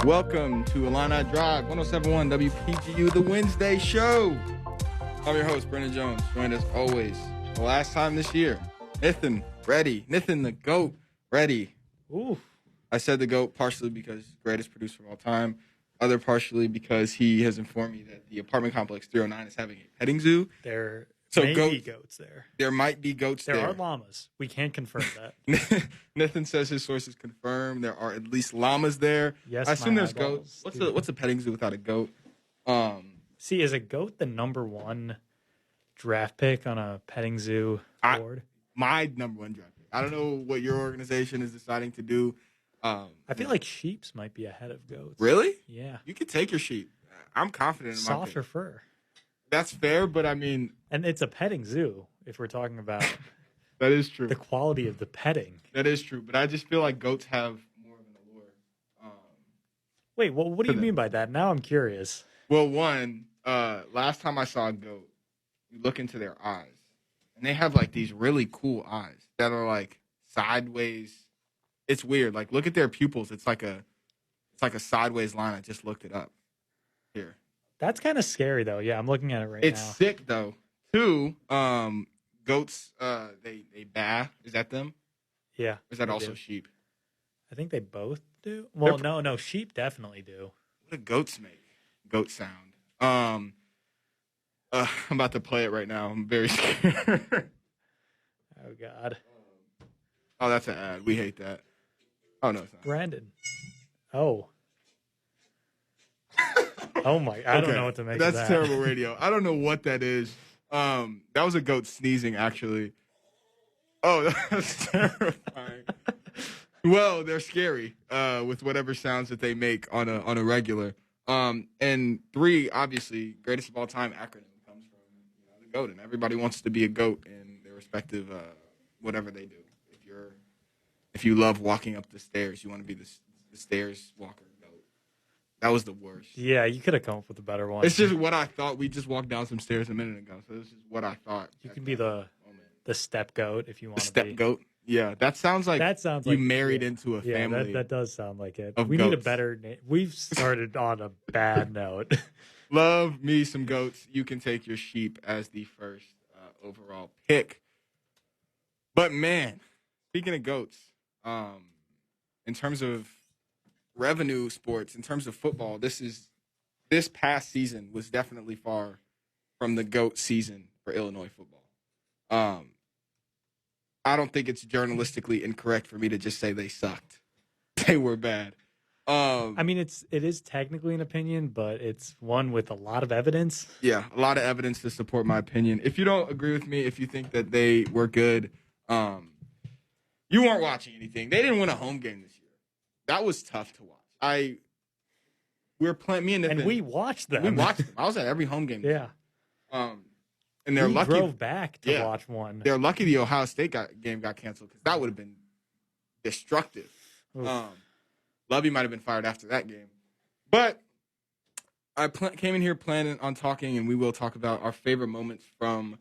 Welcome to Illini Drive, 107.1 WPGU, the Wednesday show. I'm your host, Brendyn Jones, joined as always, the last time this year, Nithin, Reddy. Nithin, the GOAT, Reddy. Ooh. I said the GOAT partially because greatest producer of all time, other partially because he has informed me that the apartment complex 309 is having a petting zoo. There may be goats there. There might be goats there. There are llamas. We can't confirm that. Nithin says his sources confirm there are at least llamas there. Yes, I assume there's goats. What's a petting zoo without a goat? See, is a goat the number one draft pick on a petting zoo board? My number one draft pick. I don't know what your organization is deciding to do. I feel like sheeps might be ahead of goats. Really? Yeah. You could take your sheep. I'm confident in my pick. Softer fur. That's fair, but I mean... And it's a petting zoo, if we're talking about... That is true. The quality of the petting. That is true, but I just feel like goats have more of an allure. Wait, well, what do you mean by that? Now I'm curious. Well, one, last time I saw a goat, you look into their eyes, and they have, like, these really cool eyes that are, like, sideways. It's weird. Like, look at their pupils. It's like a sideways line. I just looked it up here. That's kind of scary, though. Yeah, I'm looking at it right now. It's sick, though. Two, goats, they baa. Is that them? Yeah. Or is that also sheep? I think they both do. Well, no, sheep definitely do. What do goats make? Goat sound. I'm about to play it right now. I'm very scared. Oh, God. Oh, that's an ad. We hate that. Oh, no, it's not. Brendyn. Oh. Oh, my. I don't know what to make of that. That's terrible radio. I don't know what that is. That was a goat sneezing, actually. Oh, that's terrifying. Well, they're scary with whatever sounds that they make on a regular. And three, obviously, greatest of all time acronym comes from the GOAT, and everybody wants to be a GOAT in their respective whatever they do. If you love walking up the stairs, you want to be the stairs walker GOAT. That was the worst. Yeah, you could have come up with a better one. It's just what I thought. We just walked down some stairs a minute ago, so this is what I thought. You can be the step goat if you want to be. Step goat. Yeah, that sounds like you married into a family. Yeah, that does sound like it. We need a better name. We've started on a bad note. Love me some goats. You can take your sheep as the first overall pick. But man, speaking of goats, in terms of revenue sports, in terms of football, this past season was definitely far from the GOAT season for Illinois football. I don't think it's journalistically incorrect for me to just say they sucked. They were bad. I mean, it is technically an opinion, but it's one with a lot of evidence. Yeah, a lot of evidence to support my opinion. If you don't agree with me, if you think that they were good, you weren't watching anything. They didn't win a home game this year. That was tough to watch. We were playing, me and Nithin. And we watched them. We watched them. I was at every home game. Yeah. And they're lucky. Drove back to watch one. They're lucky the Ohio State game got canceled because that would have been destructive. Lovey might have been fired after that game. But I came in here planning on talking, and we will talk about our favorite moments from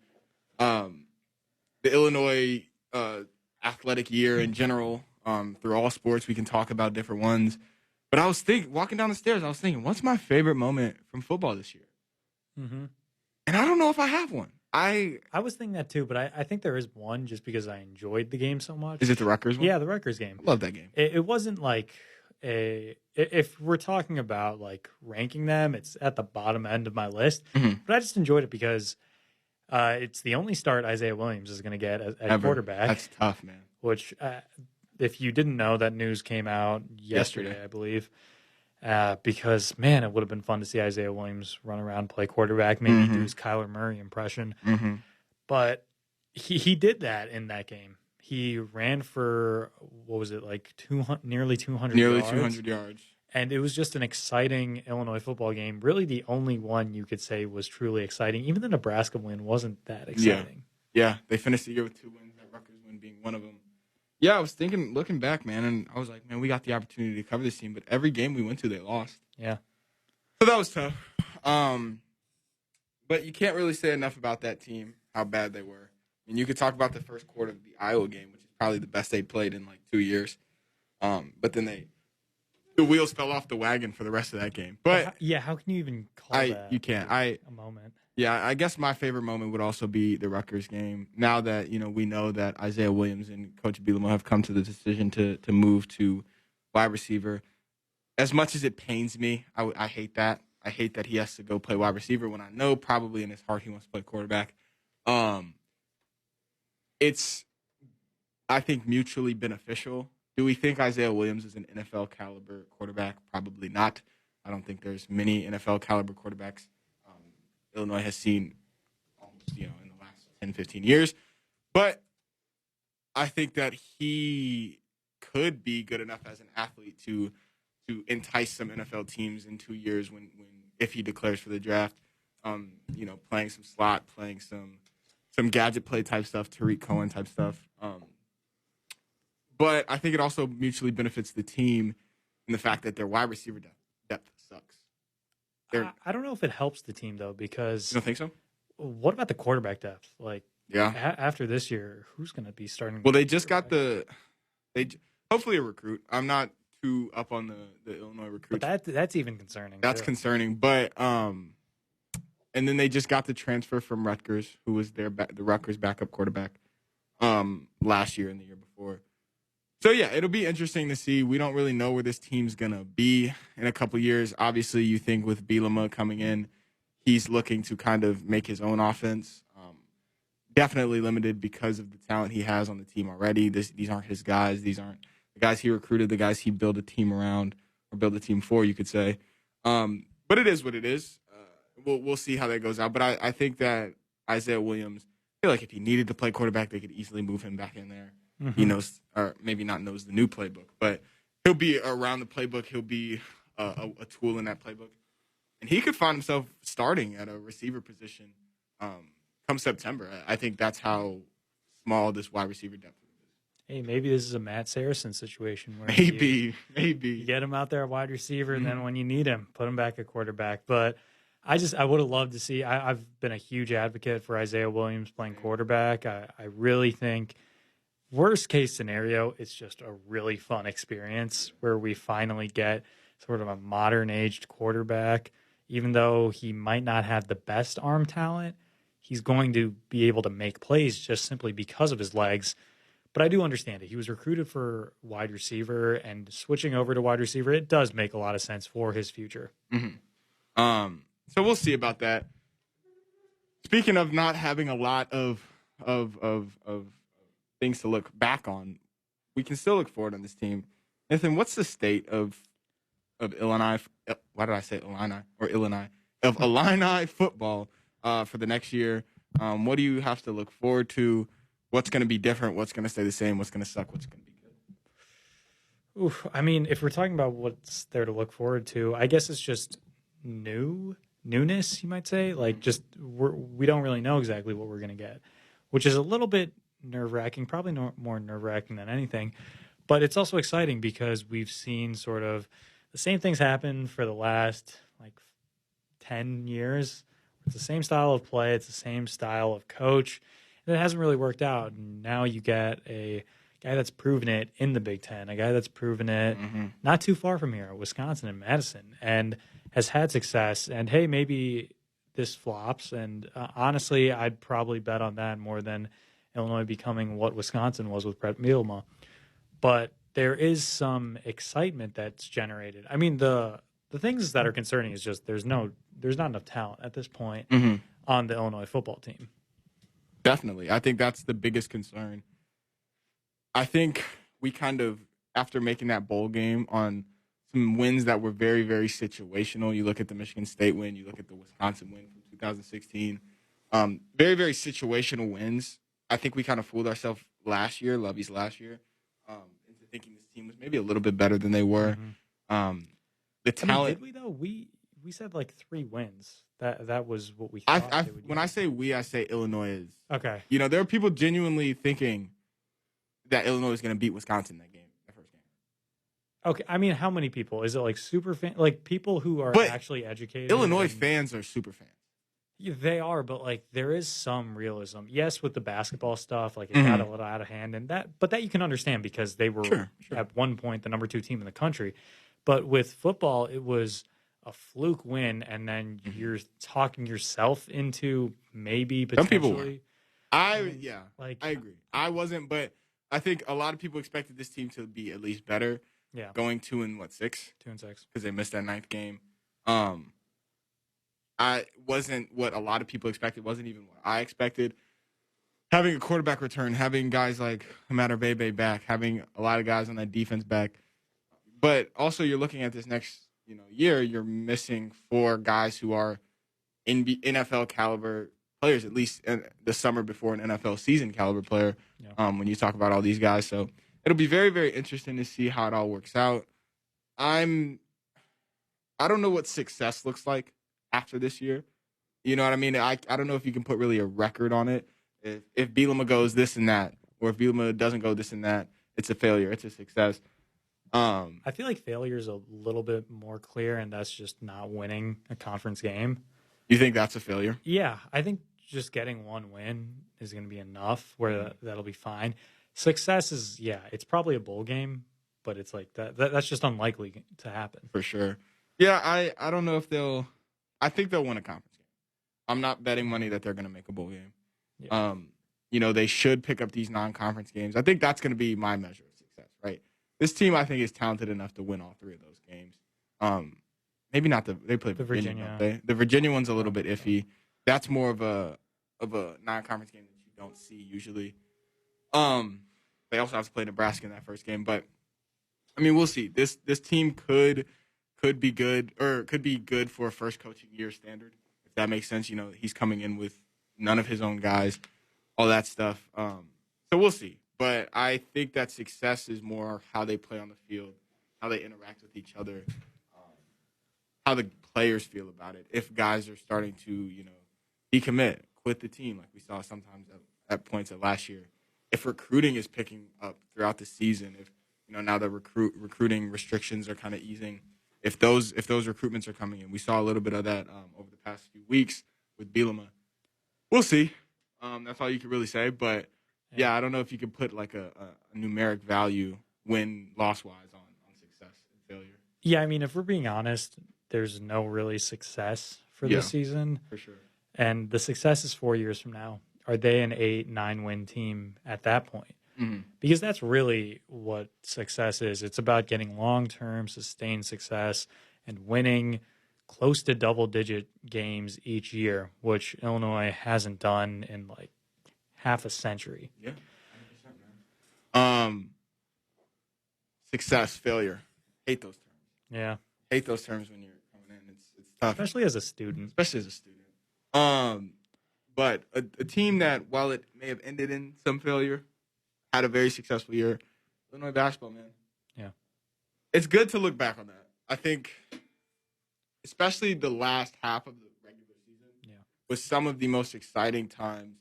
the Illinois athletic year in general. Through all sports, we can talk about different ones. But I was walking down the stairs, I was thinking, what's my favorite moment from football this year? Mm-hmm. And I don't know if I have one. I was thinking that too, but I think there is one just because I enjoyed the game so much. Is it the Rutgers one? Yeah, the Rutgers game. I love that game. It wasn't like if we're talking about like ranking them, it's at the bottom end of my list. Mm-hmm. But I just enjoyed it because it's the only start Isaiah Williams is going to get at quarterback. That's tough, man. Which, if you didn't know, that news came out yesterday. I believe. Because, man, it would have been fun to see Isaiah Williams run around, play quarterback, maybe do his Kyler Murray impression. Mm-hmm. But he did that in that game. He ran for, what was it, like nearly 200 yards. Nearly 200 yards. And it was just an exciting Illinois football game. Really the only one you could say was truly exciting. Even the Nebraska win wasn't that exciting. Yeah, they finished the year with 2 wins, that Rutgers win being one of them. Yeah, I was thinking, looking back, man, and I was like, man, we got the opportunity to cover this team, but every game we went to, they lost. Yeah. So that was tough. But you can't really say enough about that team, how bad they were. I mean, you could talk about the first quarter of the Iowa game, which is probably the best they played in like 2 years. But then they the wheels fell off the wagon for the rest of that game. But how can you even call that? You can't. A moment. Yeah, I guess my favorite moment would also be the Rutgers game. Now that we know that Isaiah Williams and Coach Bielema have come to the decision to move to wide receiver. As much as it pains me, I hate that. I hate that he has to go play wide receiver when I know probably in his heart he wants to play quarterback. It's, I think, mutually beneficial. Do we think Isaiah Williams is an NFL caliber quarterback? Probably not. I don't think there's many NFL caliber quarterbacks Illinois has seen almost, in the last 10, 15 years. But I think that he could be good enough as an athlete to entice some NFL teams in 2 years if he declares for the draft. Playing some slot, playing some gadget play type stuff, Tariq Cohen type stuff. But I think it also mutually benefits the team in the fact that their wide receiver depth sucks. I don't know if it helps the team, though, because... You don't think so? What about the quarterback depth? After this year, who's going to be starting? Well, they just got hopefully a recruit. I'm not too up on the Illinois recruit. But that's even concerning. That's concerning. But, and then they just got the transfer from Rutgers, who was the Rutgers backup quarterback last year and the year before. So, yeah, it'll be interesting to see. We don't really know where this team's going to be in a couple years. Obviously, you think with Bielema coming in, he's looking to kind of make his own offense. Definitely limited because of the talent he has on the team already. These aren't his guys. These aren't the guys he recruited, the guys he built a team around or built a team for, you could say. But it is what it is. We'll see how that goes out. But I think that Isaiah Williams, I feel like if he needed to play quarterback, they could easily move him back in there. Mm-hmm. He knows, or maybe not knows the new playbook, but he'll be around the playbook. He'll be a tool in that playbook. And he could find himself starting at a receiver position come September. I think that's how small this wide receiver depth is. Hey, maybe this is a Matt Saracen situation where maybe you get him out there at wide receiver, and then when you need him, put him back at quarterback. But I would have loved to see. I've been a huge advocate for Isaiah Williams playing quarterback. I really think worst case scenario, it's just a really fun experience where we finally get sort of a modern aged quarterback. Even though he might not have the best arm talent, he's going to be able to make plays just simply because of his legs. But I do understand it. He was recruited for wide receiver, and switching over to wide receiver, it does make a lot of sense for his future. Mm-hmm. So we'll see about that. Speaking of not having a lot of things to look back on, we can still look forward on this team. Nithin, what's the state of Illini? Why did I say Illini or Illini? Of Illini football for the next year? What do you have to look forward to? What's going to be different? What's going to stay the same? What's going to suck? What's going to be good? Oof, I mean, if we're talking about what's there to look forward to, I guess it's just newness, you might say. Like, just we don't really know exactly what we're going to get, which is a little bit nerve-wracking, probably more nerve-wracking than anything. But it's also exciting because we've seen sort of the same things happen for the last, 10 years. It's the same style of play. It's the same style of coach. And it hasn't really worked out. And now you get a guy that's proven it in the Big Ten, a guy that's proven it not too far from here, Wisconsin and Madison, and has had success. And, hey, maybe this flops. And honestly, I'd probably bet on that more than Illinois becoming what Wisconsin was with Brett Bielema. But there is some excitement that's generated. I mean, the things that are concerning is just there's not enough talent at this point on the Illinois football team. Definitely. I think that's the biggest concern. I think we kind of, after making that bowl game on some wins that were very, very situational, you look at the Michigan State win, you look at the Wisconsin win from 2016, very, very situational wins. I think we kind of fooled ourselves last year, Lovey's last year, into thinking this team was maybe a little bit better than they were. The talent. Did we though? We said 3 wins. That was what we thought. When I say we, I say Illinois is. Okay. There are people genuinely thinking that Illinois is going to beat Wisconsin that first game. Okay. I mean, how many people? Is it super fan? People who are actually educated? Illinois fans are super fans. Yeah, they are, but there is some realism. Yes, with the basketball stuff, it got a little out of hand, but that you can understand because they were at one point the number 2 team in the country. But with football, it was a fluke win, and then you're talking yourself into maybe potentially. Some people were. I agree. I wasn't, but I think a lot of people expected this team to be at least better. Yeah, going 2-6, 2-6, because they missed that 9th game. I wasn't what a lot of people expected. Wasn't even what I expected. Having a quarterback return, having guys like Hamada Bebe back, having a lot of guys on that defense back, but also you're looking at this next year. You're missing 4 guys who are NFL caliber players, at least in the summer before an NFL season caliber player. Yeah. When you talk about all these guys, so it'll be very, very interesting to see how it all works out. I don't know what success looks like after this year. You know what I mean? I don't know if you can put really a record on it. If Bielema goes this and that, or if Bielema doesn't go this and that, it's a failure. It's a success. I feel like failure is a little bit more clear, and that's just not winning a conference game. You think that's a failure? Yeah, I think just getting 1 win is going to be enough where that'll be fine. Success is, it's probably a bowl game, but it's like that's just unlikely to happen. For sure. Yeah, I don't know if I think they'll win a conference game. I'm not betting money that they're going to make a bowl game. Yeah. They should pick up these non-conference games. I think that's going to be my measure of success, right? This team, I think, is talented enough to win all 3 of those games. Maybe not they play Virginia. The Virginia one's a little bit iffy. That's more of a non-conference game that you don't see usually. They also have to play Nebraska in that first game, but I mean, we'll see. This team could be good, or could be good for a first coaching year standard, if that makes sense. He's coming in with none of his own guys, all that stuff. So we'll see. But I think that success is more how they play on the field, how they interact with each other, how the players feel about it. If guys are starting to, decommit, quit the team, like we saw sometimes at points at last year. If recruiting is picking up throughout the season, if now the recruiting restrictions are kind of easing, if those recruitments are coming in, we saw a little bit of that over the past few weeks with Bielema. We'll see. That's all you can really say. But yeah, I don't know if you can put like a numeric value win-loss wise on success and failure. Yeah, I mean, if we're being honest, there's no really success for this season. For sure. And the success is 4 years from now. Are they an 8-9 win team at that point? Mm-hmm. Because that's really what success is. It's about getting long-term, sustained success and winning close to double-digit games each year, which Illinois hasn't done in like half a century. Yeah, 100%, man. Success, failure. Hate those terms. Yeah. Hate those terms when you're coming in. It's tough. Especially as a student. But a team that, while it may have ended in some failure, had a very successful year. Illinois basketball, man. Yeah. It's good to look back on that. I think, especially the last half of the regular season, was some of the most exciting times,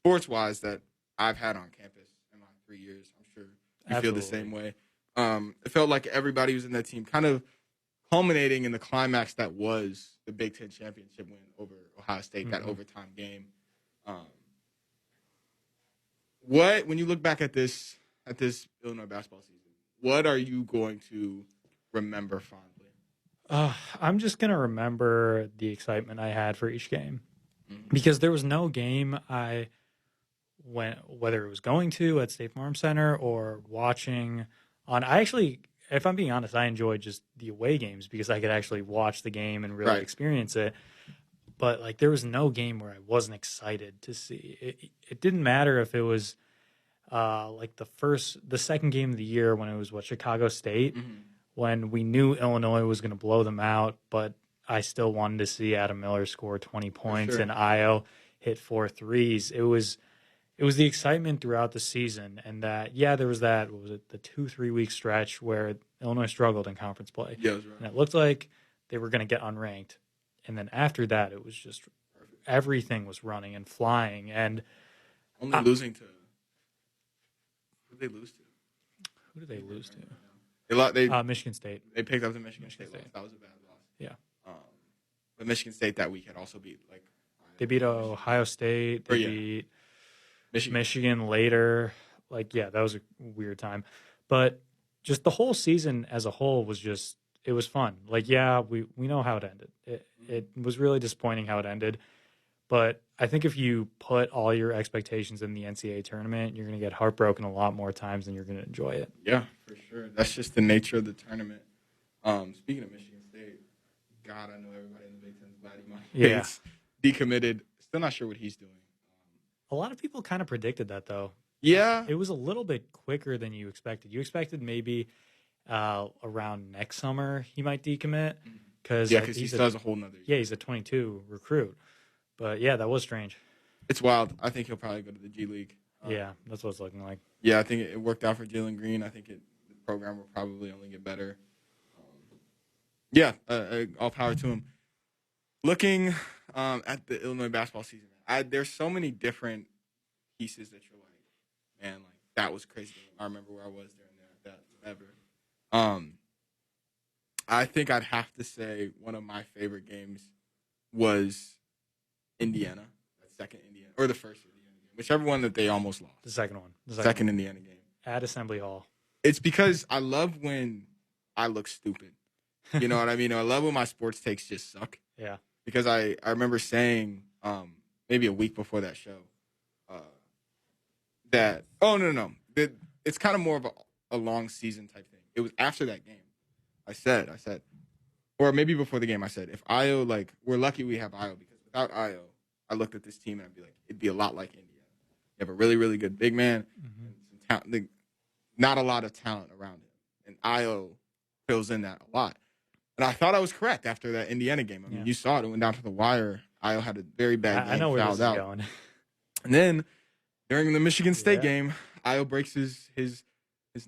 sports-wise, that I've had on campus in my 3 years. I'm sure you feel the same way. It felt like everybody was in that team, kind of culminating in the climax that was the Big Ten championship win over Ohio State, that overtime game. When you look back at this Illinois basketball season, what are you going to remember fondly? I'm just going to remember the excitement I had for each game, because there was no game I went, whether it was going to at State Farm Center or watching on. If I'm being honest, I enjoyed just the away games because I could actually watch the game and really experience it. But like, there was no game where I wasn't excited to see. It didn't matter if it was like the second game of the year when it was Chicago State, when we knew Illinois was going to blow them out, but I still wanted to see Adam Miller score 20 points and Io hit 4 threes. It was the excitement throughout the season, and that, there was that, what was it, the 2-3 week stretch where Illinois struggled in conference play. Yeah, that's right. And it looked like they were going to get unranked. And then after that, it was just everything was running and flying. And only losing to, who did they lose to? Who did they lose to? Michigan State. They picked up the Michigan State loss. That was a bad loss. Yeah. But Michigan State that week had also beat they beat Ohio State. They beat Michigan later. That was a weird time. But just the whole season as a whole was just, it was fun. Like, yeah, we know how it ended. It was really disappointing how it ended. But I think if you put all your expectations in the NCAA tournament, you're going to get heartbroken a lot more times than you're going to enjoy it. Yeah, for sure. That's just the nature of the tournament. Speaking of Michigan State, God, I know everybody in the Big Ten is glad he's decommitted. Still not sure what he's doing. A lot of people kind of predicted that, though. Yeah. It was a little bit quicker than you expected. You expected maybe around next summer he might decommit. Because he still has a whole nother year. Yeah, he's a 22 recruit. But, yeah, that was strange. It's wild. I think he'll probably go to the G League. Yeah, that's what it's looking like. Yeah, I think it worked out for Jalen Green. I think the program will probably only get better. All power to him. Looking at the Illinois basketball season, there's so many different pieces that you're like, man, like that was crazy. I remember where I was during that, whatever. I think I'd have to say one of my favorite games was Indiana, that second Indiana, or the first Indiana game, whichever one that they almost lost. The second one. The second Indiana game. At Assembly Hall. It's because I love when I look stupid. You know what I mean? I love when my sports takes just suck. Yeah. Because I remember saying maybe a week before that show that, it's kind of more of a long season type thing. It was after that game. I said, or maybe before the game, I said, if Io, like, we're lucky we have Io, because without Io, I looked at this team and I'd be like, it'd be a lot like Indiana. You have a really, really good big man, and some talent, not a lot of talent around him. And Io fills in that a lot. And I thought I was correct after that Indiana game. I mean, you saw it. It went down to the wire. Io had a very bad game. I know where this is out. going. And then during the Michigan State game, Io breaks his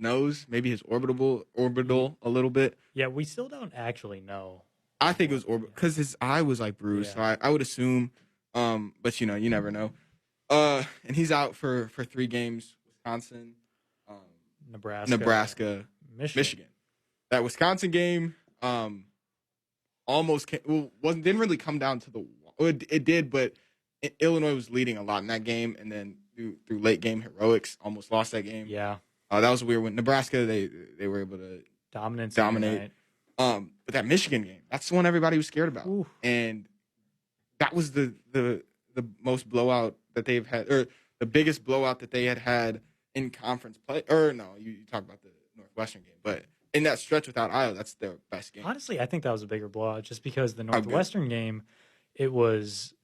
nose, maybe his orbital a little bit. Yeah, we still don't actually know. I think it was orbital because his eye was like bruised. So I would assume, but you never know. And he's out for 3 games: Wisconsin, Nebraska, Michigan. That Wisconsin game almost didn't really come down to the. It did, but Illinois was leading a lot in that game, and then through late game heroics, almost lost that game. Yeah. That was weird. When Nebraska, they were able to dominate. But that Michigan game, that's the one everybody was scared about. Ooh. And that was the most blowout that they've had, or the biggest blowout that they had in conference play. Or no, you talk about the Northwestern game, but in that stretch without Iowa, that's their best game. Honestly, I think that was a bigger blowout just because the Northwestern game, it was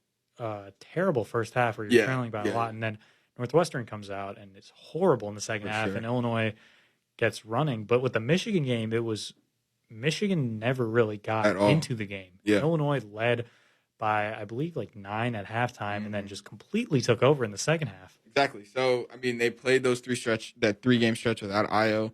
terrible first half where you're trailing by a lot, and then Northwestern comes out and it's horrible in the second half, and Illinois gets running. But with the Michigan game, it was Michigan never really got into the game. Yeah. Illinois led by, I believe, like 9 at halftime, and then just completely took over in the second half. Exactly. So, I mean, they played that 3-game stretch without Io,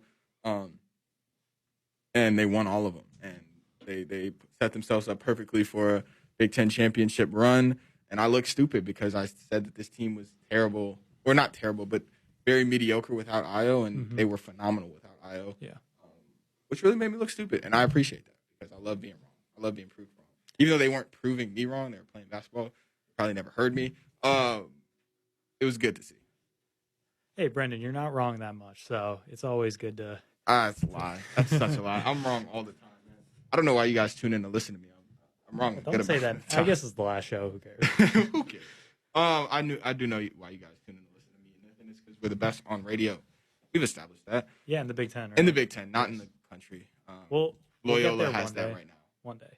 and they won all of them. And they set themselves up perfectly for a Big Ten championship run. And I look stupid because I said that this team was terrible, or not terrible, but very mediocre without Io, and they were phenomenal without Io. Yeah. Which really made me look stupid, and I appreciate that because I love being wrong. I love being proved wrong. Even though they weren't proving me wrong, they were playing basketball. They probably never heard me. It was good to see. Hey, Brendyn, you're not wrong that much, so it's always good to. That's a lie. That's such a lie. I'm wrong all the time, man. I don't know why you guys tune in to listen to me. I'm wrong. Don't say that. I guess it's the last show. Who cares? Who cares? I do know why you guys tune in to listen to me, and it's because we're the best on radio. We've established that. Yeah, in the Big Ten. Right? In the Big Ten, not in the country. We'll Loyola has that right now. One day.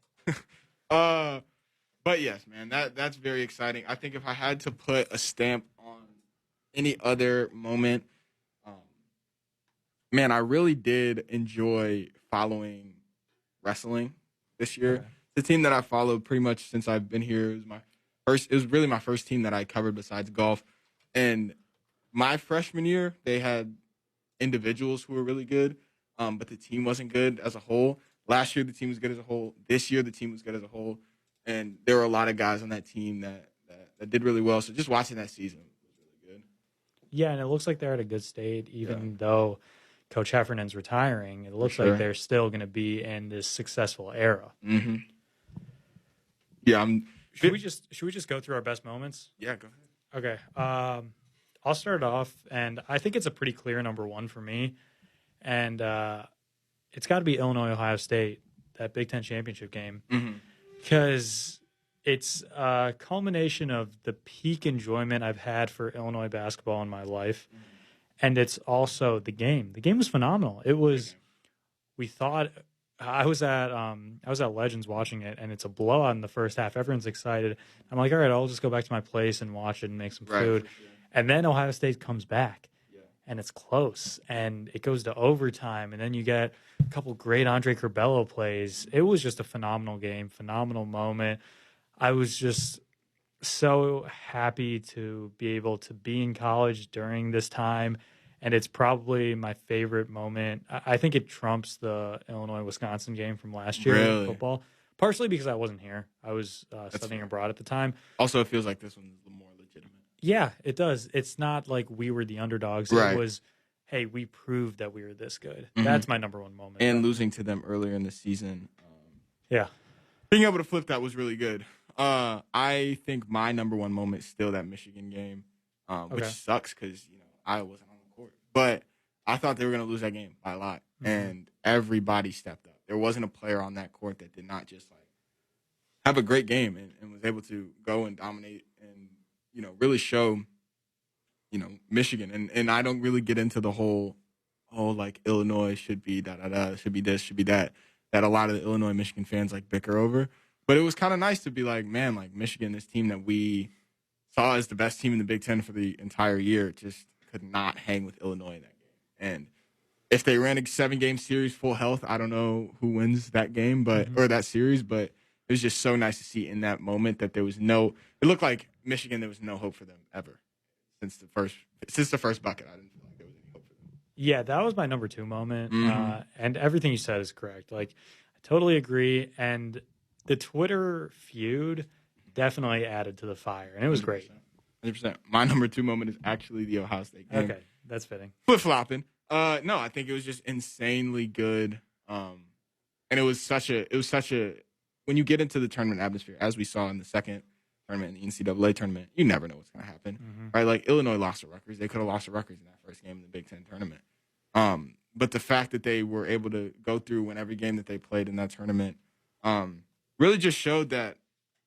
But yes, man, that's very exciting. I think if I had to put a stamp on any other moment, man, I really did enjoy following wrestling this year. Okay. The team that I followed pretty much since I've been here. It was really my first team that I covered besides golf. And my freshman year, they had individuals who were really good, but the team wasn't good as a whole. Last year, the team was good as a whole. This year, the team was good as a whole. And there were a lot of guys on that team that did really well. So just watching that season was really good. Yeah, and it looks like they're at a good state, even though Coach Heffernan's retiring. It looks like they're still going to be in this successful era. Mm-hmm. Yeah, Should we just go through our best moments? Yeah, go ahead. Okay. I'll start off, and I think it's a pretty clear number one for me, and it's got to be Illinois-Ohio State, that Big Ten championship game, because it's a culmination of the peak enjoyment I've had for Illinois basketball in my life, and it's also the game. The game was phenomenal. It was. We thought. I was at Legends watching it, and it's a blowout in the first half. Everyone's excited. I'm like, all right, I'll just go back to my place and watch it and make some food. Sure. And then Ohio State comes back, and it's close, and it goes to overtime, and then you get a couple great Andre Curbelo plays. It was just a phenomenal game, phenomenal moment. I was just so happy to be able to be in college during this time. And it's probably my favorite moment. I think it trumps the Illinois-Wisconsin game from last year in football, partially because I wasn't here. I was studying abroad at the time. Also, it feels like this one's more legitimate. Yeah, it does. It's not like we were the underdogs. Right. It was, hey, we proved that we were this good. That's my number one moment. And losing to them earlier in the season. Yeah. Being able to flip that was really good. I think my number one moment is still that Michigan game, which sucks because, I wasn't. But I thought they were going to lose that game by a lot, and everybody stepped up. There wasn't a player on that court that did not just have a great game and was able to go and dominate and really show Michigan. And I don't really get into the whole Illinois should be should be this, should be that a lot of the Illinois Michigan fans bicker over. But it was kind of nice to be man, Michigan, this team that we saw as the best team in the Big Ten for the entire year, just could not hang with Illinois in that game. And if they ran a 7-game series full health, I don't know who wins that game, or that series, but it was just so nice to see in that moment that there was it looked like Michigan, there was no hope for them ever. Since the first bucket, I didn't feel like there was any hope for them. Yeah, that was my number 2 moment. And everything you said is correct. I totally agree. And the Twitter feud definitely added to the fire, and it was 100%. Great. 100%. My number 2 moment is actually the Ohio State game. Okay, that's fitting. Flip-flopping. No, I think it was just insanely good. And it was such a when you get into the tournament atmosphere, as we saw in the second tournament, in the NCAA tournament, you never know what's going to happen. Right? Illinois lost to Rutgers. They could have lost to Rutgers in that first game in the Big Ten tournament. But the fact that they were able to go through in every game that they played in that tournament really just showed that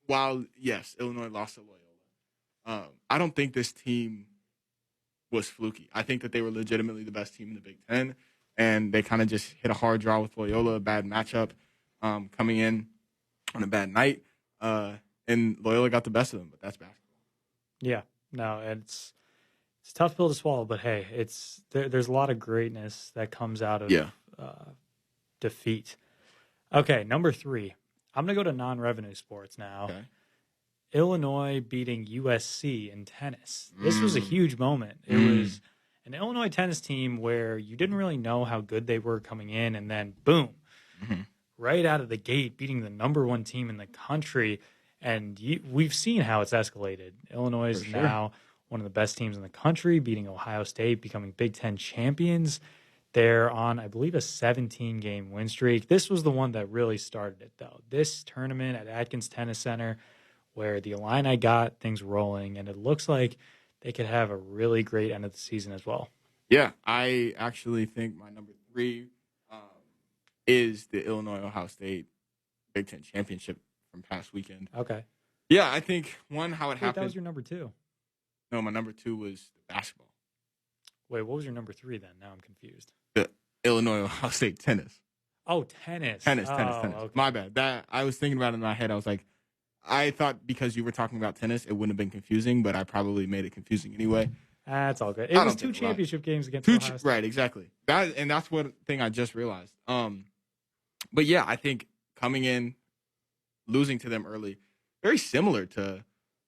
while, yes, Illinois lost to Loyola, I don't think this team was fluky. I think that they were legitimately the best team in the Big Ten, and they kind of just hit a hard draw with Loyola, a bad matchup, coming in on a bad night, and Loyola got the best of them, but that's basketball. Yeah, no, it's a tough pill to swallow, but hey, there's a lot of greatness that comes out of defeat. Okay, number 3. I'm going to go to non-revenue sports now. Okay. Illinois beating USC in tennis. This was a huge moment. It was an Illinois tennis team where you didn't really know how good they were coming in, and then boom, right out of the gate, beating the number 1 team in the country. And we've seen how it's escalated. Illinois is now one of the best teams in the country, beating Ohio State, becoming Big Ten champions. They're on, I believe, a 17-game win streak. This was the one that really started it, though. This tournament at Atkins Tennis Center, where the Illini got things rolling, and it looks like they could have a really great end of the season as well. Yeah, I actually think my number 3 is the Illinois-Ohio State Big Ten championship from past weekend. Okay. Yeah, I think, how it happened. That was your number 2. No, my number 2 was basketball. Wait, what was your number 3 then? Now I'm confused. The Illinois-Ohio State tennis. Oh, tennis. Tennis. Okay. My bad. That I was thinking about it in my head. I was like, I thought because you were talking about tennis, it wouldn't have been confusing, but I probably made it confusing anyway. That's all good. It was 2 championship games against Ohio State. Right, exactly. That's one thing I just realized. But yeah, I think coming in, losing to them early, very similar to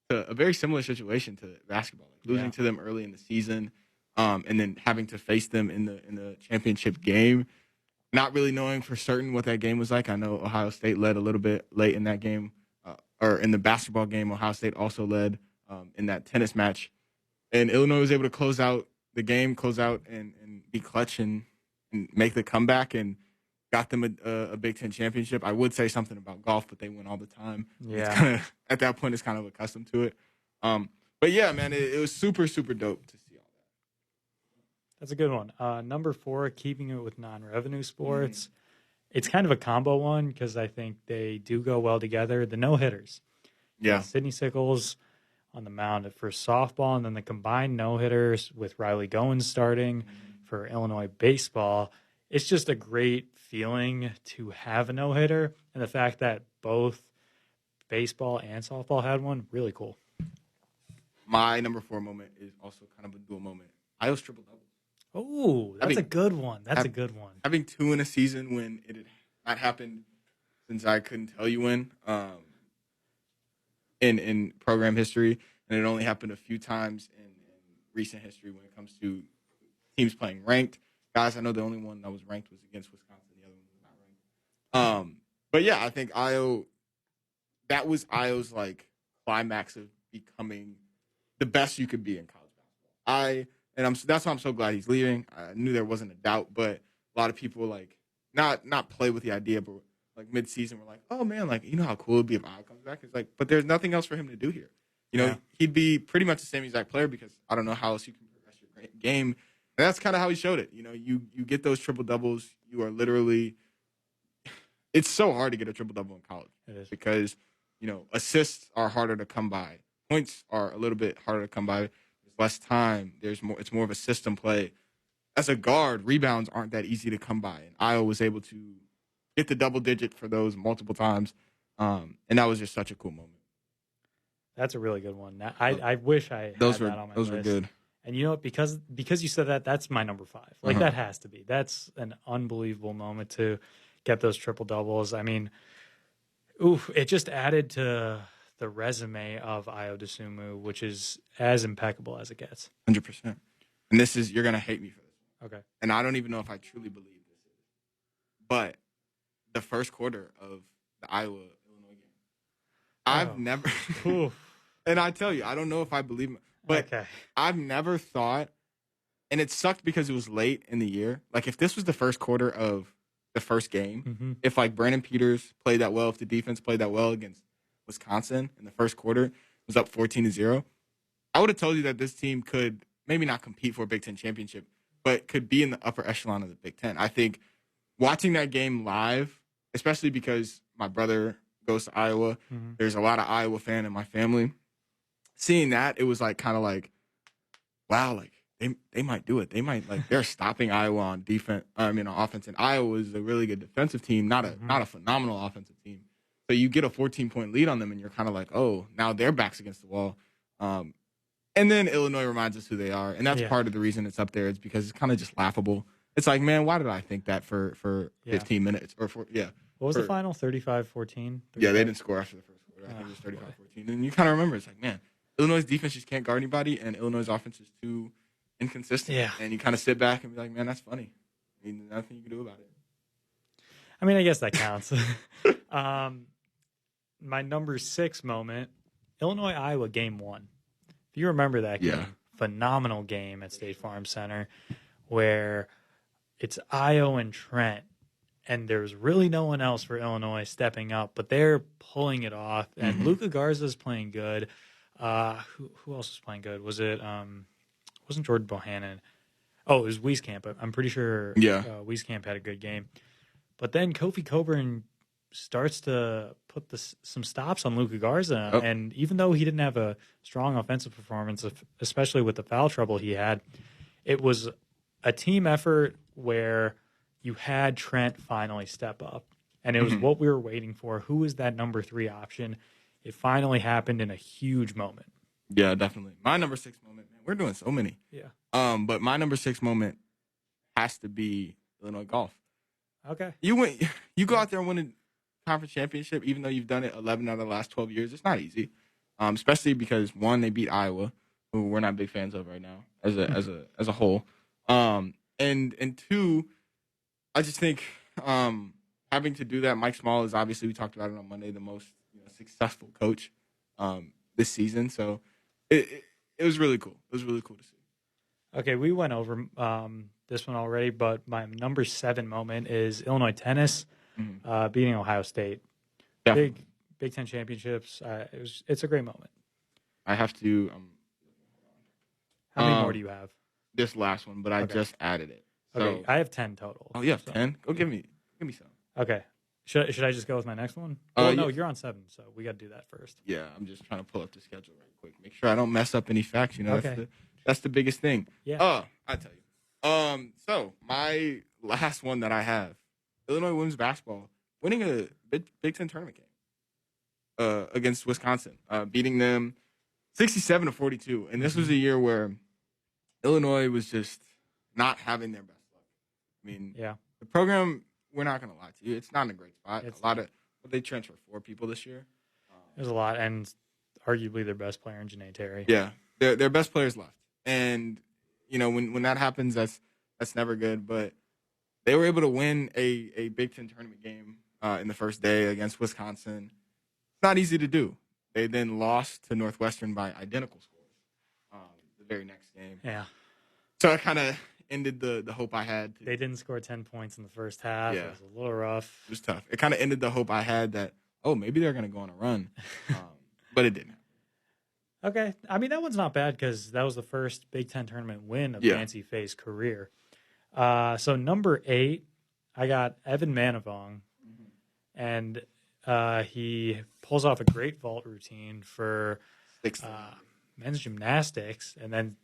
a very similar situation to basketball. Losing to them early in the season, and then having to face them in the championship game, not really knowing for certain what that game was like. I know Ohio State led a little bit late in that game. Or in the basketball game, Ohio State also led in that tennis match. And Illinois was able to close out the game, and be clutch and make the comeback and got them a Big Ten championship. I would say something about golf, but they win all the time. Yeah. At that point, it's kind of accustomed to it. But yeah, man, it was super, super dope to see all That's a good one. Number 4, keeping it with non-revenue sports. It's kind of a combo one because I think they do go well together. The no-hitters. Yeah. Sidney Sickles on the mound for softball, and then the combined no-hitters with Riley Goins starting for Illinois baseball. It's just a great feeling to have a no-hitter, and the fact that both baseball and softball had one, really cool. My number 4 moment is also kind of a dual moment. Iowa's triple double. Oh, that's a good one. That's a good one. Having 2 in a season when it had not happened since I couldn't tell you when in program history, and it only happened a few times in recent history when it comes to teams playing ranked. Guys, I know the only one that was ranked was against Wisconsin. The other one was not ranked. But yeah, I think that was Iowa's like climax of becoming the best you could be in college basketball. That's why I'm so glad he's leaving. I knew there wasn't a doubt, but a lot of people like not play with the idea, but like mid-season, we're like, oh man, like, you know how cool it'd be if Iowa comes back. It's like, but there's nothing else for him to do here. You know, he'd be pretty much the same exact player because I don't know how else you can progress your game. And that's kind of how he showed it. You know, you get those triple doubles. You are literally. It's so hard to get a triple double in college. It is because assists are harder to come by. Points are a little bit harder to come by. There's less time. It's more of a system play. As a guard, rebounds aren't that easy to come by. And Iowa was able to get the double digit for those multiple times. And that was just such a cool moment. That's a really good one. I wish I had that on my list. Those were good. And you know what? Because you said that, that's my number 5. Like, that has to be. That's an unbelievable moment to get those triple doubles. I mean, it just added to the resume of Ayo Dosunmu, which is as impeccable as it gets. 100%. And you're going to hate me for this. Okay. And I don't even know if I truly believe this is. But the first quarter of the Iowa-Illinois game, I've never – and I tell you, I don't know if I believe – but I've never thought – and it sucked because it was late in the year. Like, if this was the first quarter of the first game, if, like, Brandon Peters played that well, if the defense played that well against Wisconsin in the first quarter, was up 14-0, I would have told you that this team could maybe not compete for a Big Ten championship, but could be in the upper echelon of the Big Ten. I think watching that game live, especially because my brother goes to Iowa, there's a lot of Iowa fan in my family. Seeing that, it was like kind of like, wow, like they might do it. They might they're stopping Iowa on defense. On offense, and Iowa is a really good defensive team, not a phenomenal offensive team. So you get a 14-point lead on them, and you're kind of like, oh, now their back's against the wall. And then Illinois reminds us who they are, and that's part of the reason it's up there. Is because it's kind of just laughable. It's like, man, why did I think that for 15 minutes or for What was the final? 35-14? Yeah, they didn't score after the first quarter. I think it was 35-14. And you kind of remember, it's like, man, Illinois' defense just can't guard anybody, and Illinois' offense is too inconsistent. Yeah. And you kind of sit back and be like, man, that's funny. I mean, nothing you can do about it. I mean, I guess that counts. My number 6 moment, Illinois-Iowa game 1. If you remember that game, phenomenal game at State Farm Center where it's Io and Trent, and there's really no one else for Illinois stepping up, but they're pulling it off. And Luka Garza's playing good. Who else was playing good? Was it wasn't Jordan Bohannon? Oh, it was Wieskamp. I'm pretty sure Wieskamp had a good game. But then Kofi Coburn starts to put some stops on Luka Garza. And even though he didn't have a strong offensive performance, especially with the foul trouble he had, it was a team effort where you had Trent finally step up. And it was what we were waiting for. Who was that number 3 option? It finally happened in a huge moment. Yeah, definitely. My number 6 moment, man, we're doing so many. Yeah. But my number 6 moment has to be Illinois golf. Okay. You go out there and win a conference championship, even though you've done it 11 out of the last 12 years. It's not easy, especially because 1, they beat Iowa, who we're not big fans of right now as a whole, and 2, I just think having to do that. Mike Small is obviously, we talked about it on Monday, the most successful coach this season. So it was really cool. It was really cool to see. Okay, we went over this one already, but my number 7 moment is Illinois tennis beating Ohio State. Definitely. Big Ten championships. It's a great moment. I have to. How many more do you have? this last one, but I just added it. So, okay, I have 10 total. Oh, you have 10? Go give me some. Okay. Should I just go with my next one? Oh, no, you're on 7, so we got to do that first. Yeah, I'm just trying to pull up the schedule right quick. Make sure I don't mess up any facts. Okay. That's the biggest thing. Yeah. I tell you. So my last one that I have, Illinois women's basketball winning a Big Ten tournament game against Wisconsin, beating them 67-42. And this was a year where Illinois was just not having their best luck. I mean, the program, we're not going to lie to you, it's not in a great spot. They transferred 4 people this year. There's a lot, and arguably their best player in Janae Terry. Yeah, their best players left. And, when that happens, that's never good. But they were able to win a Big Ten tournament game in the first day against Wisconsin. It's not easy to do. They then lost to Northwestern by identical scores the very next game. Yeah. So it kind of ended the hope I had. They didn't score 10 points in the first half. Yeah. It was a little rough. It was tough. It kind of ended the hope I had that, maybe they're going to go on a run. But it didn't. Okay. I mean, that one's not bad because that was the first Big Ten tournament win of Nancy Faye's career. So number 8, I got Evan Manavong. And he pulls off a great vault routine for men's gymnastics. And then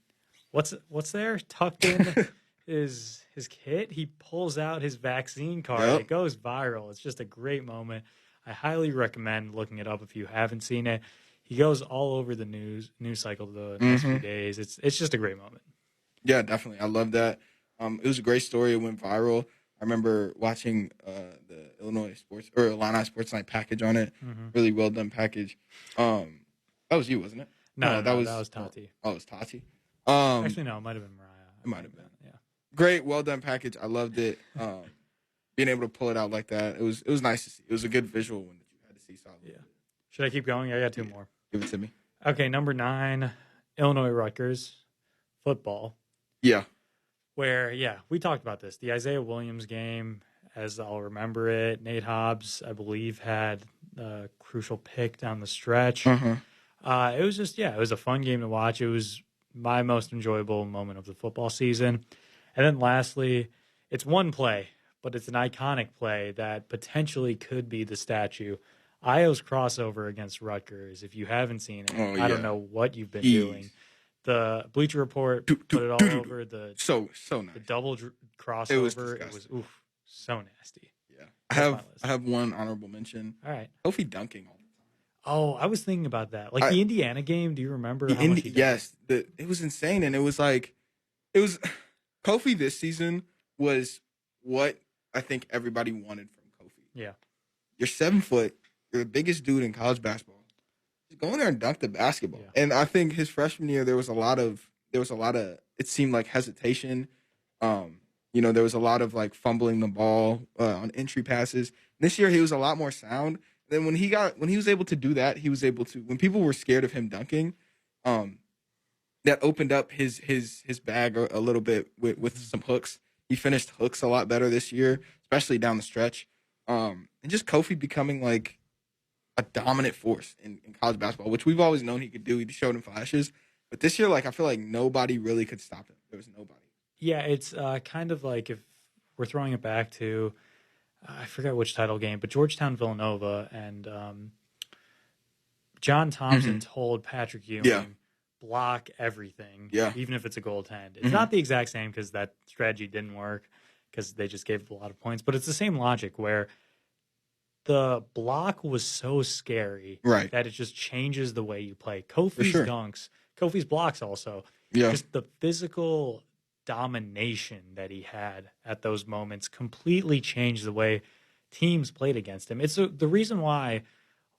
what's there? Tucked in his kit. He pulls out his vaccine card. Yep. It goes viral. It's just a great moment. I highly recommend looking it up if you haven't seen it. He goes all over the news cycle the next few days. It's just a great moment. Yeah, definitely. I love that. It was a great story. It went viral. I remember watching the Illinois Illini Sports Night package on it. Really well done package. That was you, wasn't it? No, that was Tati. Oh, it was Tati. Actually, no, it might have been Mariah. It might have been. Yeah. Great, well done package. I loved it. Being able to pull it out like that, it was nice to see. It was a good visual one that you had to see. Solid. Yeah. Should I keep going? I got 2 more. Give it to me. Okay, number 9, Illinois Rutgers football. Yeah. Where, we talked about this. The Isaiah Williams game, as I'll remember it, Nate Hobbs, I believe, had a crucial pick down the stretch. It was just, it was a fun game to watch. It was my most enjoyable moment of the football season. And then lastly, it's one play, but it's an iconic play that potentially could be the statue. Io's crossover against Rutgers. If you haven't seen it, I don't know what you've been doing. The Bleacher Report put it all over the so nice. The double crossover. It was so nasty. Yeah, I have one honorable mention. All right, Kofi dunking all the time. Oh, I was thinking about that. Like the Indiana game. Do you remember? Yes, it was insane, and it was Kofi this season was what I think everybody wanted from Kofi. Yeah, you're 7 foot. You're the biggest dude in college basketball. Just go in there and dunk the basketball. Yeah. And I think his freshman year there was a lot of it seemed like hesitation. There was a lot of like fumbling the ball on entry passes. This year he was a lot more sound. Then when he was able to do that, he was able to, when people were scared of him dunking, that opened up his bag a little bit with some hooks. He finished hooks a lot better this year, especially down the stretch. And just Kofi becoming like a dominant force in college basketball, which we've always known he could do. He showed in flashes. But this year, I feel like nobody really could stop him. There was nobody. Yeah, it's kind of like if we're throwing it back to, I forget which title game, but Georgetown Villanova, and John Thompson told Patrick Ewing, block everything, even if it's a goaltend. It's not the exact same because that strategy didn't work because they just gave a lot of points, but it's the same logic where the block was so scary that it just changes the way you play. Kofi's dunks, Kofi's blocks also, just the physical domination that he had at those moments completely changed the way teams played against him. It's the reason why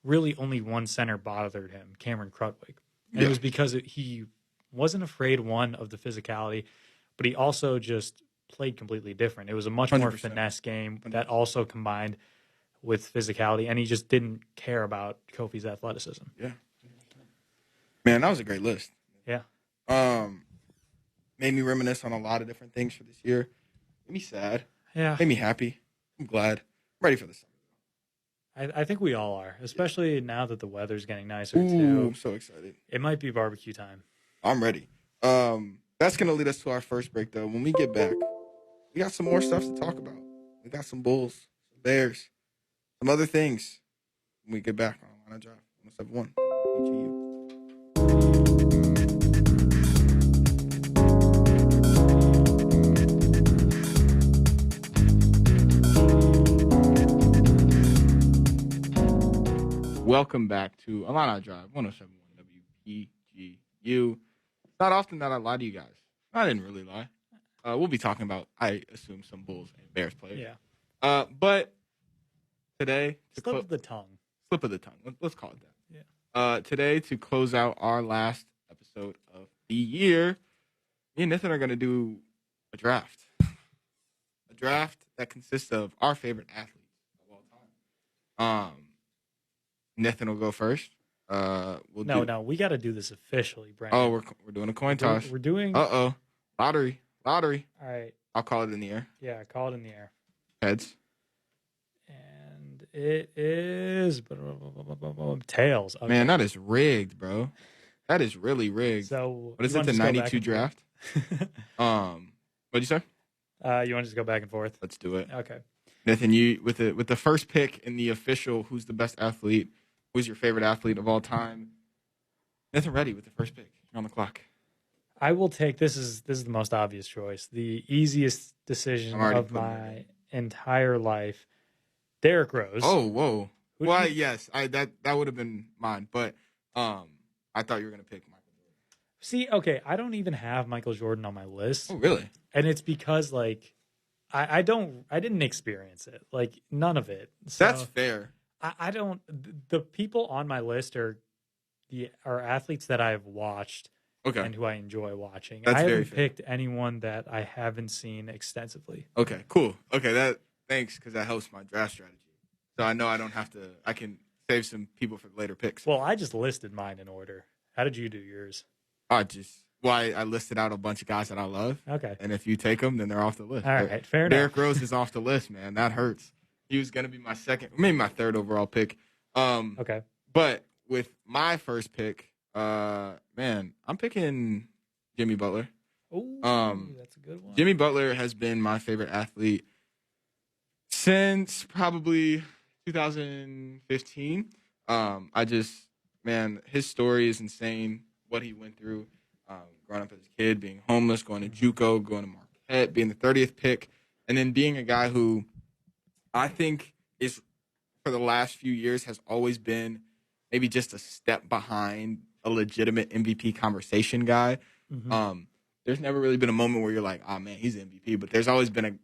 really only one center bothered him, Cameron Krutwig. And it was because he wasn't afraid, one, of the physicality, but he also just played completely different. It was a much 100%. More finesse game that also combined with physicality, and he just didn't care about Kofi's athleticism. Yeah. Man, that was a great list. Yeah. Made me reminisce on a lot of different things for this year. Made me sad. Yeah. Made me happy. I'm glad. I'm ready for the summer. I think we all are, especially now that the weather's getting nicer, too. I'm so excited. It might be barbecue time. I'm ready. That's going to lead us to our first break, though. When we get back, we got some more stuff to talk about. We got some Bulls, some Bears, some other things. When we get back on Line Drive, 171 WPGU. Welcome back to Illini Drive, 107.1 WPGU. It's not often that I lie to you guys. I didn't really lie. We'll be talking about, I assume, some Bulls and Bears players. Yeah. But today... Slip of the tongue. Slip of the tongue. Let's call it that. Yeah. Today, to close out our last episode of the year, me and Nithin are going to do a draft. A draft that consists of our favorite athletes of all time. Nithin will go first. No, we got to do this officially, Brendyn. Oh, we're doing a coin toss. We're doing. Lottery. All right. I'll call it in the air. Yeah, call it in the air. Heads. And it is tails. Okay. Man, that is rigged, bro. That is really rigged. So, what is it? The 92 draft. What'd you say? You want to just go back and forth? Let's do it. Okay. Nithin, you with the first pick in the official who's the best athlete, who's your favorite athlete of all time? Nithin, Reddy with the first pick. You're on the clock. I will take this is the most obvious choice. The easiest decision of my entire life. Derrick Rose. Oh, whoa. Well, yes, that would have been mine, but I thought you were gonna pick Michael Jordan. See, okay, I don't even have Michael Jordan on my list. Oh, really? And it's because I didn't experience it. Like none of it. So that's fair. I don't. The people on my list are athletes that I've watched. Okay. And who I enjoy watching. That's I haven't very fair. picked anyone that I haven't seen extensively. Okay, cool. Okay, thanks, because that helps my draft strategy. So I know I don't have to. I can save some people for later picks. Well, I just listed mine in order. How did you do yours? I listed out a bunch of guys that I love. Okay. And if you take them, then they're off the list. All right, fair enough. Derrick Rose is off the list, man. That hurts. He was going to be my second, maybe my third overall pick. Okay. But with my first pick, man, I'm picking Jimmy Butler. Oh, that's a good one. Jimmy Butler has been my favorite athlete since probably 2015. His story is insane. What he went through, growing up as a kid, being homeless, going to JUCO, going to Marquette, being the 30th pick, and then being a guy who I think is, for the last few years, has always been maybe just a step behind a legitimate MVP conversation guy. Mm-hmm. There's never really been a moment where you're like, oh man, he's MVP, but there's always been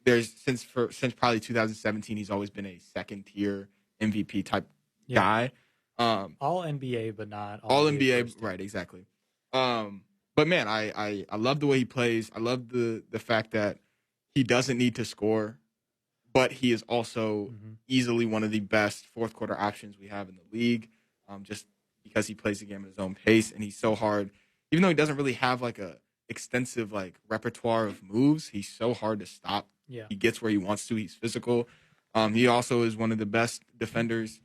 since probably 2017, he's always been a second tier MVP type guy. All NBA, but not all NBA. Right, exactly. But man, I love the way he plays. I love the fact that he doesn't need to score, but he is also easily one of the best fourth quarter options we have in the league. Just because he plays the game at his own pace, and he's so hard. Even though he doesn't really have like a extensive like repertoire of moves, he's so hard to stop. Yeah, he gets where he wants to. He's physical. He also is one of the best defenders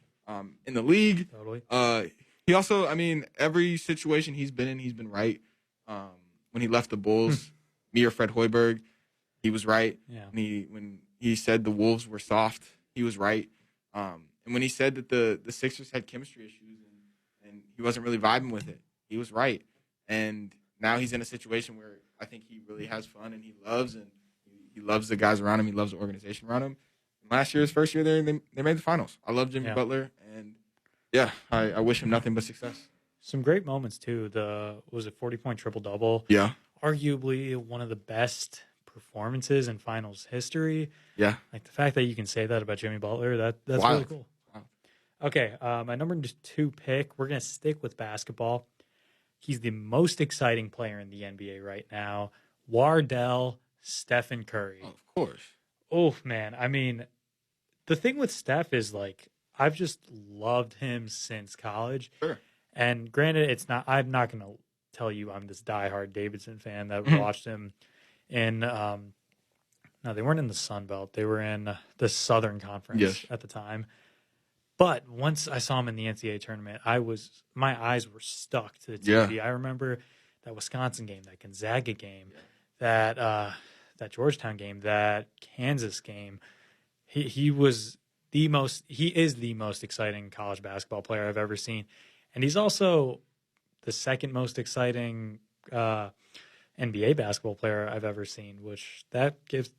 in the league. Totally. He also, every situation he's been in, he's been right. When he left the Bulls, me or Fred Hoiberg, he was right. Yeah. When he said the Wolves were soft, he was right. And when he said that the Sixers had chemistry issues and he wasn't really vibing with it, he was right. And now he's in a situation where I think he really has fun and he loves the guys around him. He loves the organization around him. And last year, his first year there, they made the finals. I love Jimmy Butler, and I wish him nothing but success. Some great moments too. Was it 40-point triple-double? Yeah. Arguably one of the best performances in finals history. Yeah. Like the fact that you can say that about Jimmy Butler, that's really cool. Wow. Okay, my number 2 pick, we're going to stick with basketball. He's the most exciting player in the NBA right now. Wardell Stephen Curry. Oh, of course. Oh, man. The thing with Steph is, like, I've just loved him since college. Sure. And granted, I'm not going to tell you I'm this diehard Davidson fan that watched him in, no, they weren't in the Sun Belt. They were in the Southern Conference at the time. But once I saw him in the NCAA tournament, my eyes were stuck to the TV. I remember that Wisconsin game, that Gonzaga game, that Georgetown game, that Kansas game. He is the most exciting college basketball player I've ever seen. And he's also the second most exciting NBA basketball player I've ever seen, which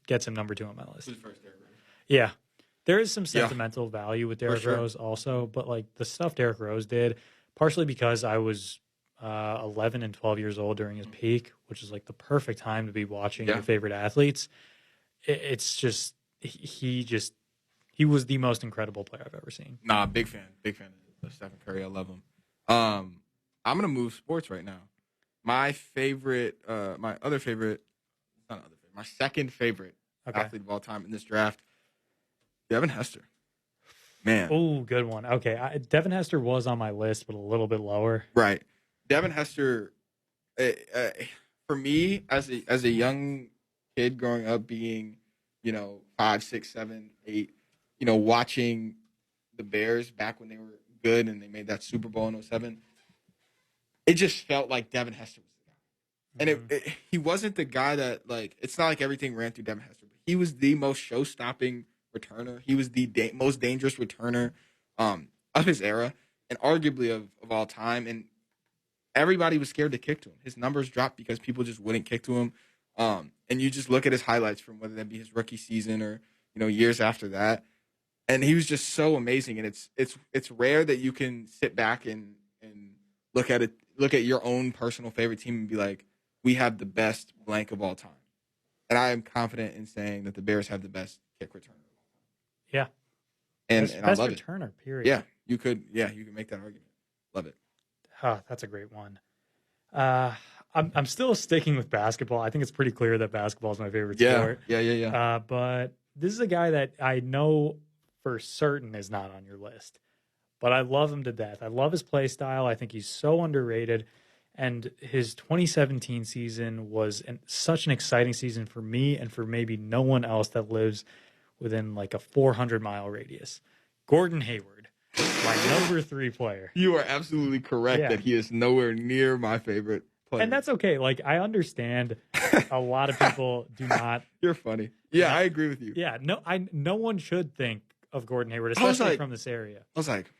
gets him number 2 on my list. Who's first, Derrick Rose? Yeah. There is some sentimental value with Derrick Rose also, but like the stuff Derrick Rose did, partially because I was 11 and 12 years old during his peak, which is like the perfect time to be watching your favorite athletes. It's just he was the most incredible player I've ever seen. Nah, big fan of Stephen Curry. I love him. I'm gonna move sports right now. My second favorite athlete of all time in this draft, Devin Hester. Man. Oh, good one. Okay, Devin Hester was on my list, but a little bit lower. Right. Devin Hester, for me, as a young kid growing up, being 5, 6, 7, 8, watching the Bears back when they were good and they made that Super Bowl in 2007, it just felt like Devin Hester was the guy. And he wasn't the guy that, like, it's not like everything ran through Devin Hester, but he was the most show-stopping returner. He was the most dangerous returner of his era and arguably of all time. And everybody was scared to kick to him. His numbers dropped because people just wouldn't kick to him. And you just look at his highlights from whether that be his rookie season or years after that, and he was just so amazing. And it's rare that you can sit back and look at your own personal favorite team and be like, we have the best blank of all time. And I am confident in saying that the Bears have the best kick returner. Yeah. And I love it. Best returner, period. Yeah, you could make that argument. Love it. That's a great one. I'm still sticking with basketball. I think it's pretty clear that basketball is my favorite sport. Yeah. But this is a guy that I know for certain is not on your list. But I love him to death. I love his play style. I think he's so underrated. And his 2017 season was such an exciting season for me and for maybe no one else that lives within like a 400-mile radius. Gordon Hayward, my number 3 player. You are absolutely correct that he is nowhere near my favorite player. And that's okay. Like, I understand a lot of people do not. You're funny. Yeah, I agree with you. Yeah, no one should think of Gordon Hayward, especially from this area. I was like,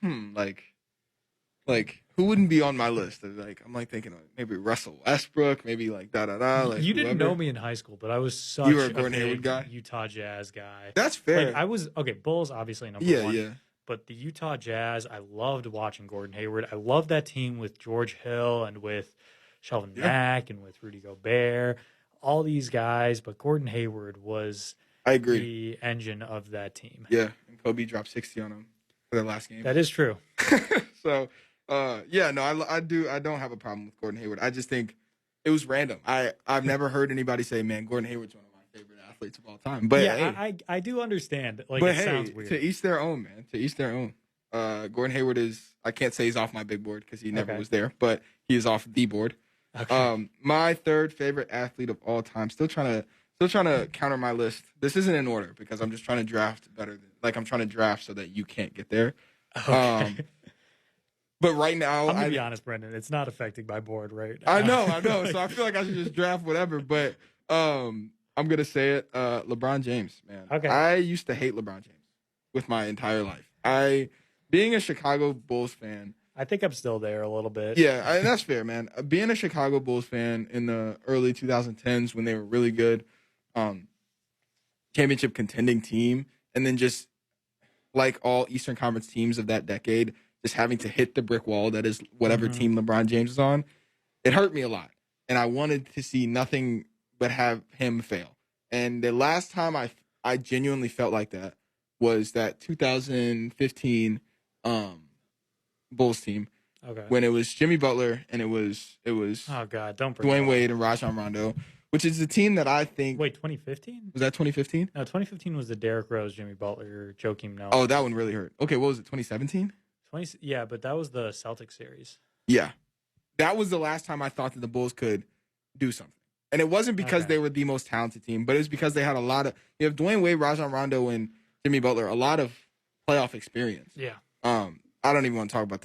like who wouldn't be on my list? I'm like thinking maybe Russell Westbrook, maybe like da-da-da. Like you didn't know me in high school, but I was such a Gordon Hayward guy? Utah Jazz guy. That's fair. Like, I was, Bulls obviously number 1. Yeah. But the Utah Jazz, I loved watching Gordon Hayward. I loved that team with George Hill and with Shelvin Mack and with Rudy Gobert, all these guys. But Gordon Hayward was the engine of that team. Yeah, and Kobe dropped 60 on him for their last game. That is true. So, I don't have a problem with Gordon Hayward. I just think it was random. I've never heard anybody say, man, Gordon Hayward's one of my favorite athletes of all time. But I do understand. Like, but it sounds weird. To each their own, man. To each their own. Gordon Hayward I can't say he's off my big board because he never was there, but he is off the board. Okay. My third favorite athlete of all time. Still trying to counter my list. This isn't in order because I'm just trying to draft better. I'm trying to draft so that you can't get there. Okay. But right now, I'm gonna be honest, Brendyn. It's not affecting my board right now. I know. So I feel like I should just draft whatever. But I'm gonna say it. LeBron James, man. Okay. I used to hate LeBron James with my entire life. Being a Chicago Bulls fan. I think I'm still there a little bit. Yeah, that's fair, man. Being a Chicago Bulls fan in the early 2010s when they were really good, championship contending team, and then just like all Eastern Conference teams of that decade, just having to hit the brick wall that is whatever team LeBron James is on, it hurt me a lot. And I wanted to see nothing but have him fail. And the last time I genuinely felt like that was that 2015 Bulls team. Okay. When it was Jimmy Butler and it was oh god, don't Dwayne Wade and Rajon Rondo, which is the team that I think. Wait, 2015? Was that 2015? No, 2015 was the Derrick Rose, Jimmy Butler, Joakim Noah. Oh, that one really hurt. Okay, what was it? 2017? Yeah, but that was the Celtics series. Yeah, that was the last time I thought that the Bulls could do something, and it wasn't because they were the most talented team, but it was because they had a lot of. You have Dwayne Wade, Rajon Rondo, and Jimmy Butler, a lot of playoff experience. Yeah. I don't even want to talk about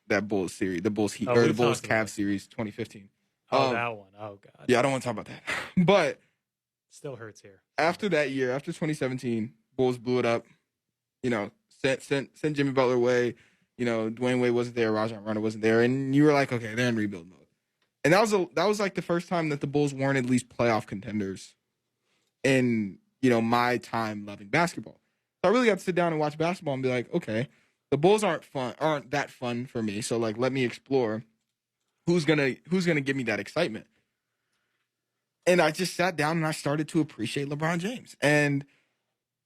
that Bulls series, the Bulls Heat or the Bulls Cavs series 2015. That one. Oh, God. Yeah, I don't want to talk about that. But still hurts here. After that year, after 2017, Bulls blew it up. You know, sent Jimmy Butler away. You know, Dwayne Wade wasn't there, Rajon Rondo wasn't there, and you were like, okay, they're in rebuild mode. And that was like the first time that the Bulls weren't at least playoff contenders in, you know, my time loving basketball. So I really got to sit down and watch basketball and be like, okay, the Bulls aren't that fun for me. So like, let me explore who's gonna give me that excitement. And I just sat down and I started to appreciate LeBron James. And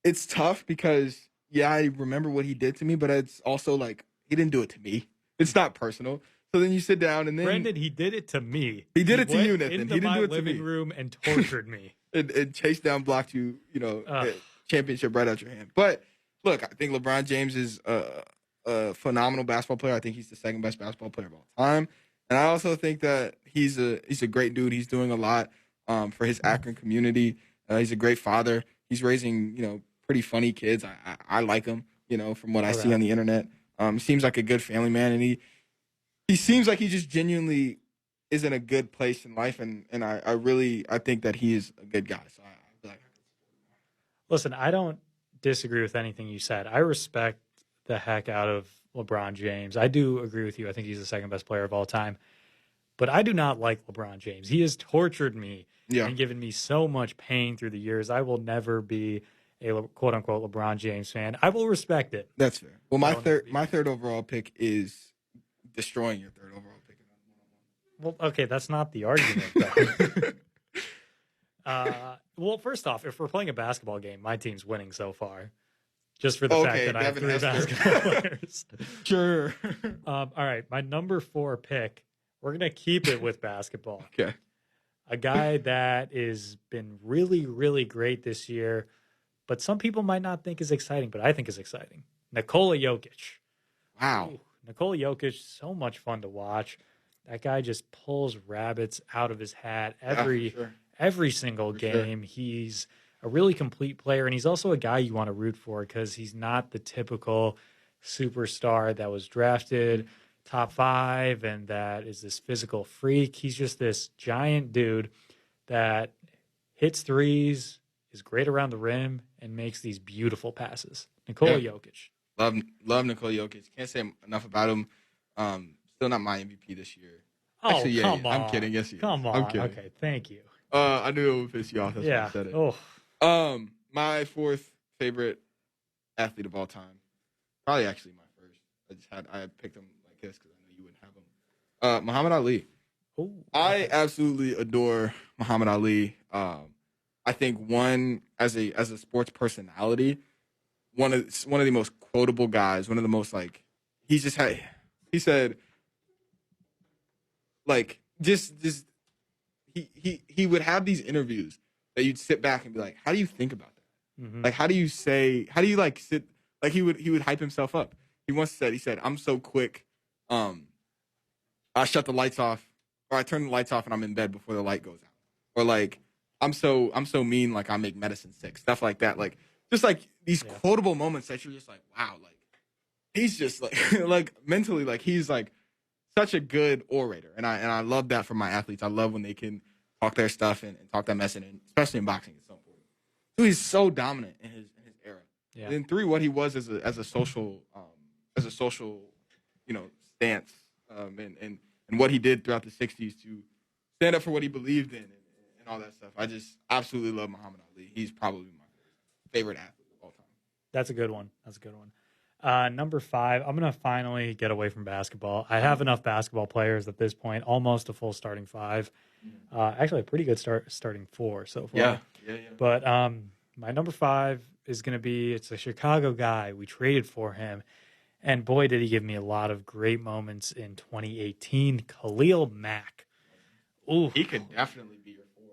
it's tough because, yeah, I remember what he did to me, but it's also like, he didn't do it to me. It's not personal. So then you sit down and then Brendyn, he did it to me. He did it to you, Nithin. Into He didn't my do it to living me. room and tortured me. and chased down, blocked you, you know, championship right out your hand. But look, I think LeBron James is a phenomenal basketball player. I think he's the second best basketball player of all time. And I also think that he's a great dude. He's doing a lot for his Akron community. He's a great father. He's raising, you know, pretty funny kids. I like him, you know, from what I see on the internet. Seems like a good family man, and he seems like he just genuinely is in a good place in life, and I think that he is a good guy. So I feel like listen, I don't disagree with anything you said. I respect the heck out of LeBron James. I do agree with you. I think he's the second best player of all time. But I do not like LeBron James. He has tortured me and given me so much pain through the years. I will never be a quote-unquote LeBron James fan. I will respect it. That's fair. Well, my third overall pick is destroying your third overall pick. Well, okay, that's not the argument, though. Well, first off, if we're playing a basketball game, my team's winning so far. Just for the fact that I have 3 basketball players. Sure. All right, my number 4 pick, we're going to keep it with basketball. Okay. A guy that has been really, really great this year, but some people might not think is exciting, but I think is exciting. Nikola Jokic. Wow. Ooh, Nikola Jokic, so much fun to watch. That guy just pulls rabbits out of his hat every single game. Sure. He's a really complete player, and he's also a guy you want to root for because he's not the typical superstar that was drafted top 5 and that is this physical freak. He's just this giant dude that hits threes, is great around the rim, and makes these beautiful passes. Nikola Jokic. Love Nikola Jokic. Can't say enough about him. Still not my MVP this year. Oh, actually, come on. I'm kidding. Yes, he is. Come on. I'm kidding. Okay, thank you. I knew it would piss you off. That's why I said it. Oh. My 4th favorite athlete of all time. Probably actually my first. I picked him like this because I knew you wouldn't have him. Muhammad Ali. Ooh. I absolutely adore Muhammad Ali. I think as a sports personality, one of the most quotable guys, one of the most like he said like just he would have these interviews that you'd sit back and be like, how do you think about that? Mm-hmm. Like how do you like sit like he would hype himself up. He once said, I'm so quick, I shut the lights off or I turn the lights off and I'm in bed before the light goes out. Or like I'm so mean, like I make medicine sick, stuff like that. Like just like these quotable moments that you're just like, wow, like he's just like like mentally like he's like such a good orator. And I love that from my athletes. I love when they can talk their stuff and talk that mess, and especially in boxing, it's so important. So he's so dominant in his era. Yeah. And then 3, what he was as a social you know stance and what he did throughout the 60s to stand up for what he believed in and all that stuff. I just absolutely love Muhammad Ali. He's probably my favorite athlete of all time. That's a good one. Number 5, I'm going to finally get away from basketball. I have enough basketball players at this point, almost a full starting 5. Actually, a pretty good starting 4 so far. Yeah. But my number 5 is going to be, it's a Chicago guy. We traded for him. And boy, did he give me a lot of great moments in 2018. Khalil Mack. Ooh. He could definitely be your 4.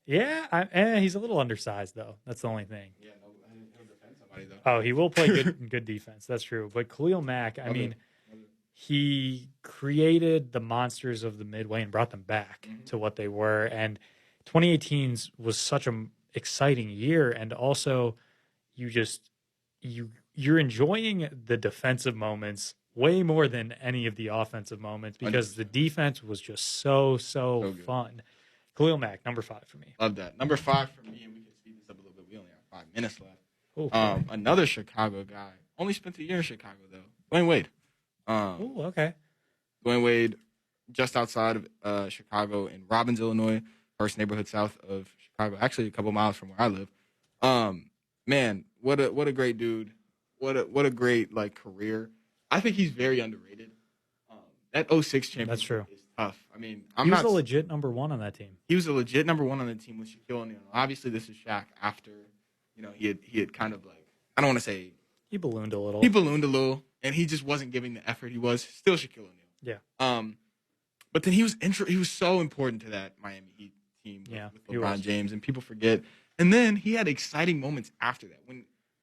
Yeah, he's a little undersized, though. That's the only thing. Yeah, he'll defend somebody, though. Oh, he will play good defense. That's true. But Khalil Mack, I mean, he created the monsters of the Midway and brought them back to what they were. And 2018 was such an exciting year. And also, you're enjoying the defensive moments way more than any of the offensive moments because 100%. the defense was just so good. fun. Khalil Mack, number 5 for me. Love that. Number 5 for me, and we can speed this up a little bit. We only have 5 minutes left. Okay. Another Chicago guy. Only spent a year in Chicago, though. Dwayne Wade. Okay. Dwayne Wade, just outside of Chicago in Robbins, Illinois, first neighborhood south of Chicago. Actually, a couple miles from where I live. Man, what a great dude. What a great career. I think he's very underrated. That 06 championship is tough. I mean, he was a legit number 1 on that team. He was a legit number 1 on the team with Shaquille O'Neal. Obviously, this is Shaq after, he had kind of I don't want to say he ballooned a little. He ballooned a little, and he just wasn't giving the effort he was. Still Shaquille O'Neal. Yeah. But then he was so important to that Miami Heat team with LeBron James, and people forget. And then he had exciting moments after that.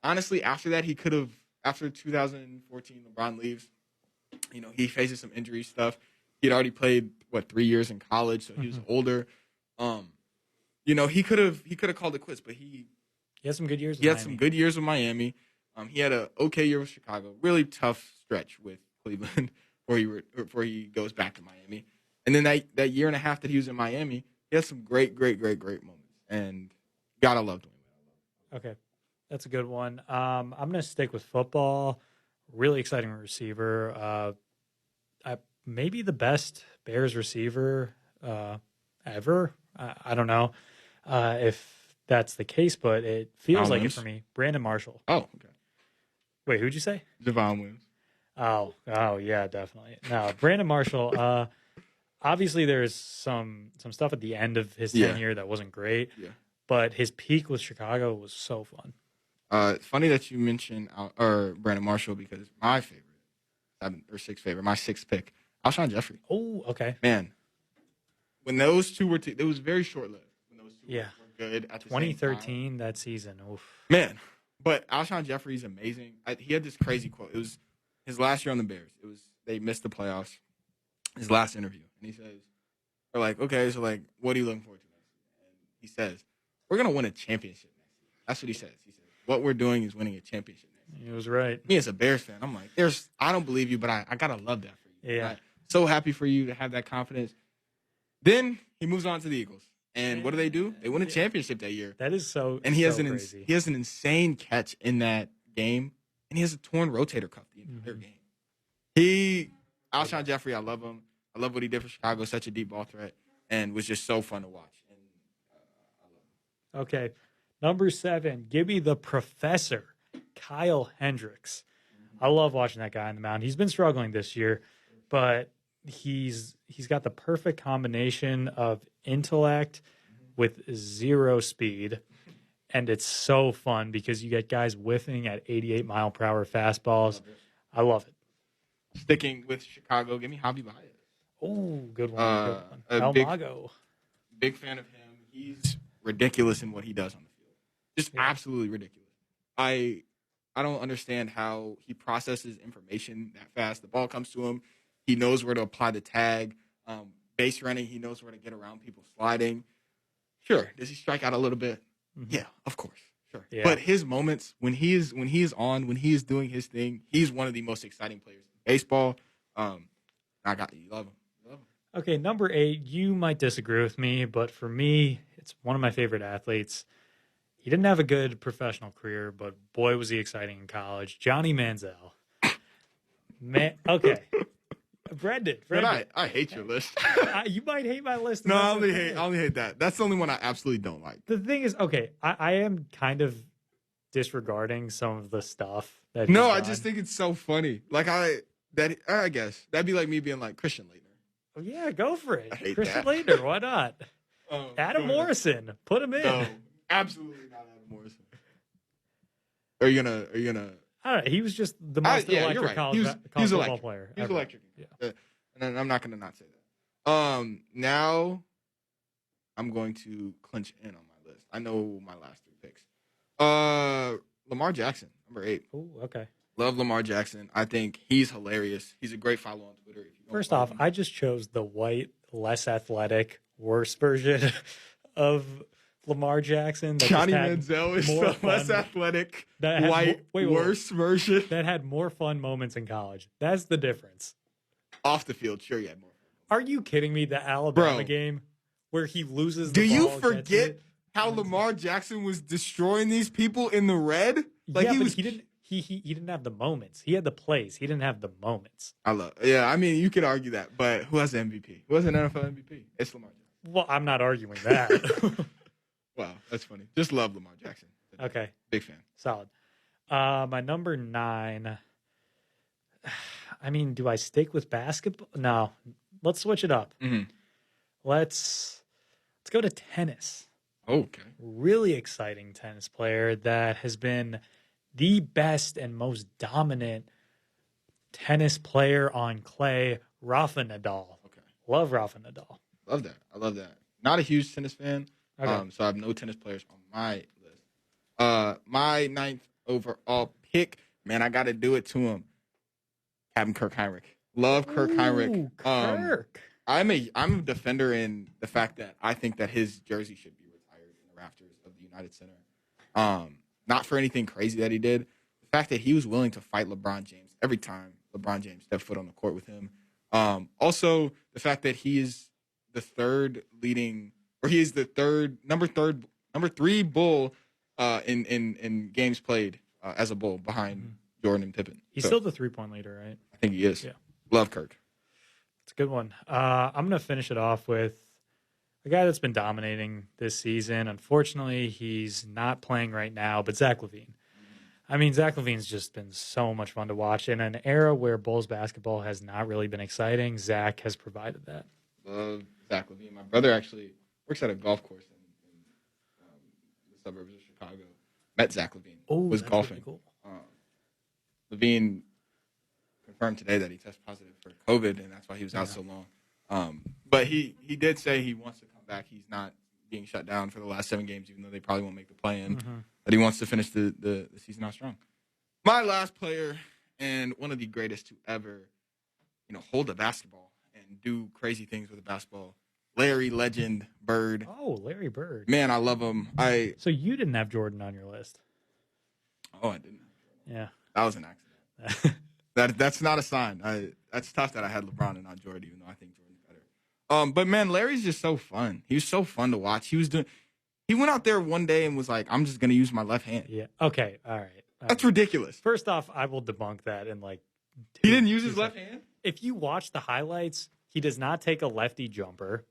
Honestly, after that, he could have, after 2014, LeBron leaves, he faces some injury stuff. He had already played, 3 years in college, so he was older. He could have called it quits, but he had some good years with Miami. Some good years with Miami. He had an okay year with Chicago. Really tough stretch with Cleveland before he goes back to Miami. And then that year and a half that he was in Miami, he had some great moments. And gotta love Dwayne. Okay. That's a good one. I'm going to stick with football. Really exciting receiver. Maybe the best Bears receiver ever. I don't know if that's the case, but it feels like it for me. Brandon Marshall. Oh, okay. Wait, who'd you say? Javon Williams. Oh, yeah, definitely. No, Brandon Marshall. Obviously, there's some stuff at the end of his tenure that wasn't great. Yeah. But his peak with Chicago was so fun. It's funny that you mentioned Brandon Marshall because my favorite, 7th or 6th favorite, my 6th pick, Alshon Jeffrey. Oh, okay. Man, when those two were, it was very short-lived. When those two were good at the 2013, same time. that season. Oof. Man, but Alshon Jeffrey's amazing. He had this crazy quote. It was his last year on the Bears. They missed the playoffs. His last interview, and he says, "We're okay, so what are you looking forward to next year?" And he says, "We're gonna win a championship next year." That's what he says. He says, "What we're doing is winning a championship next year." He was right. Me as a Bears fan, I'm I don't believe you, but I gotta love that for you. Yeah. I'm so happy for you to have that confidence. Then he moves on to the Eagles, and what do? They win a championship that year. That is so. And he has crazy. He has an insane catch in that game, and he has a torn rotator cuff the entire game. Alshon Jeffrey, I love him. I love what he did for Chicago. Such a deep ball threat, and was just so fun to watch. And I love him. Okay, number 7, give me the professor, Kyle Hendricks. I love watching that guy on the mound. He's been struggling this year, but he's got the perfect combination of intellect with 0 speed, and it's so fun because you get guys whiffing at 88-mile-per-hour fastballs. I love it. Sticking with Chicago, give me Javi Baez. Oh, good one. El Mago. Big fan of him. He's ridiculous in what he does on the field. Just absolutely ridiculous. I don't understand how he processes information that fast. The ball comes to him. He knows where to apply the tag. Base running, he knows where to get around people sliding. Sure. Does he strike out a little bit? Mm-hmm. Yeah, of course. Sure. Yeah. But his moments, when he is doing his thing, he's one of the most exciting players in baseball. You love him. Okay, number 8, you might disagree with me, but for me, it's one of my favorite athletes. He didn't have a good professional career, but boy, was he exciting in college. Johnny Manziel. Okay. Brendyn. I hate your list. You might hate my list. No, I only hate that. That's the only one I absolutely don't like. The thing is, okay, I am kind of disregarding some of the stuff that I just think it's so funny. I guess that'd be like me being like Christian Laettner. Oh, yeah, go for it. Christian that. Laettner, why not? Adam Morrison, put him in. No, absolutely not Adam Morrison. Are you gonna? I don't know. He was just the most electric college football player. He was electric. Yeah. And I'm not gonna not say that. Now I'm going to clinch in on my list. I know my last 3 picks. Lamar Jackson, number 8. Oh, okay. Love Lamar Jackson. I think he's hilarious. He's a great follow on Twitter. First off, I just chose the white, less athletic, worse version of Lamar Jackson. That Johnny just had Manziel is more the less fun- athletic, that had white, wait, worse version. that had more fun moments in college. That's the difference. Off the field, sure, you had more. Are you kidding me? The Alabama Bro. game where he loses Do the you ball, gets forget it. how Lamar Jackson was destroying these people in the red? Like Yeah, he but was. he didn't have the moments. He had the plays. He didn't have the moments. Yeah, I mean, you could argue that, but who has the MVP? Who has an NFL MVP? It's Lamar Jackson. Well, I'm not arguing that. Wow, that's funny. Just love Lamar Jackson. Okay. Big fan. Solid. My number 9. I mean, do I stick with basketball? No. Let's switch it up. Mm-hmm. Let's go to tennis. Okay. Really exciting tennis player that has been the best and most dominant tennis player on clay, Rafa Nadal. Okay. Love Rafa Nadal. Love that. I love that. Not a huge tennis fan, Okay. so I have no tennis players on my list. My 9th overall pick, man, I got to do it to him. Captain Kirk Heinrich. Love Kirk Heinrich. Kirk. I'm a defender in the fact that I think that his jersey should be retired in the rafters of the United Center. Not for anything crazy that he did. The fact that he was willing to fight LeBron James every time LeBron James stepped foot on the court with him. Also, the fact that he is the number 3 bull in games played as a bull behind Jordan and Pippen. He's still the 3-point leader, right? I think he is. Yeah. Love Kirk. It's a good one. I'm going to finish it off with a guy that's been dominating this season. Unfortunately, he's not playing right now, but Zach LaVine. I mean, Zach LaVine's just been so much fun to watch. In an era where Bulls basketball has not really been exciting, Zach has provided that. Love Zach LaVine. My brother actually works at a golf course in the suburbs of Chicago. Met Zach LaVine. Was golfing. Really cool. LaVine confirmed today that he tested positive for COVID, and that's why he was out so long. But he did say he wants to come back. He's not being shut down for the last 7 games, even though they probably won't make the play-in. But he wants to finish the season out strong. My last player, and one of the greatest to ever, hold a basketball and do crazy things with a basketball, Larry Legend Bird. Oh, Larry Bird. Man, I love him. So you didn't have Jordan on your list? Oh, I didn't. Yeah. That was an accident. That's not a sign. That's tough that I had LeBron and not Jordan, even though I think Jordan's better. But man, Larry's just so fun. He was so fun to watch. He went out there one day and was like, "I'm just gonna use my left hand." Yeah. Okay. All right. That's ridiculous. First off, I will debunk that in like. He didn't use his left hand? If you watch the highlights, he does not take a lefty jumper.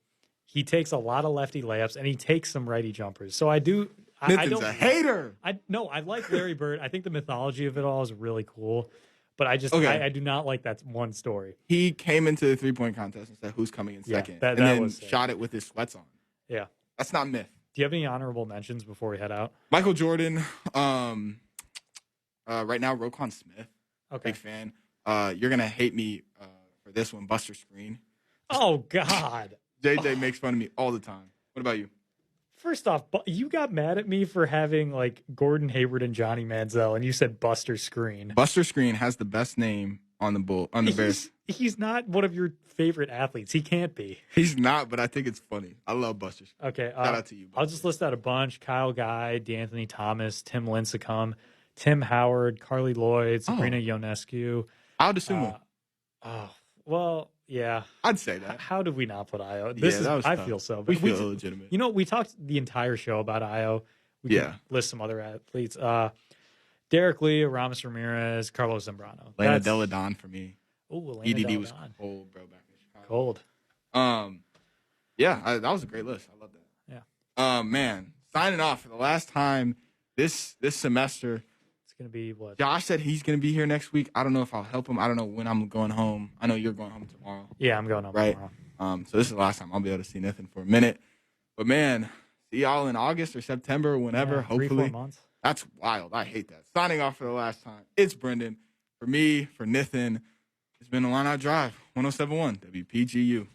He takes a lot of lefty layups, and he takes some righty jumpers. So I do. Nithin's a hater. I like Larry Bird. I think the mythology of it all is really cool. But I just Okay. I do not like that one story. He came into the 3-point contest and said, "Who's coming in second?" that and then was sick. shot it with his sweats on. Yeah. That's not myth. Do you have any honorable mentions before we head out? Michael Jordan. Right now, Roquan Smith. Okay. Big fan. You're gonna hate me for this one, Buster Screen. Oh God. JJ makes fun of me all the time. What about you? First off, you got mad at me for having like Gordon Hayward and Johnny Manziel, and you said Buster Screen. Buster Screen has the best name on the Bears. He's not one of your favorite athletes. He can't be. He's not, but I think it's funny. I love Buster Screen. Okay. Shout out to you, Buster. I'll just list out a bunch: Kyle Guy, DeAnthony Thomas, Tim Lincecum, Tim Howard, Carly Lloyd, Sabrina Ionescu. I would assume. Well, yeah. I'd say that. How did we not put Io? I feel so. We feel illegitimate. You know, we talked the entire show about Io. We can list some other athletes. Derek Lee, Aramis Ramirez, Carlos Zambrano. Lena Delle Don for me. Oh, Elena EDD Delle was Don. cold, bro, back in Chicago. Cold. Yeah, that was a great list. I love that. Yeah. Man, signing off for the last time this semester. It's gonna be what? Josh said he's gonna be here next week. I don't know if I'll help him. I don't know when I'm going home. I know you're going home tomorrow. Yeah, I'm going home right? tomorrow. So this is the last time I'll be able to see Nithin for a minute. But man, see y'all in August or September or whenever. Yeah, hopefully. 3-4 months. That's wild. I hate that. Signing off for the last time. It's Brendyn. For me, for Nithin, it's been a line out drive. 107.1 WPGU.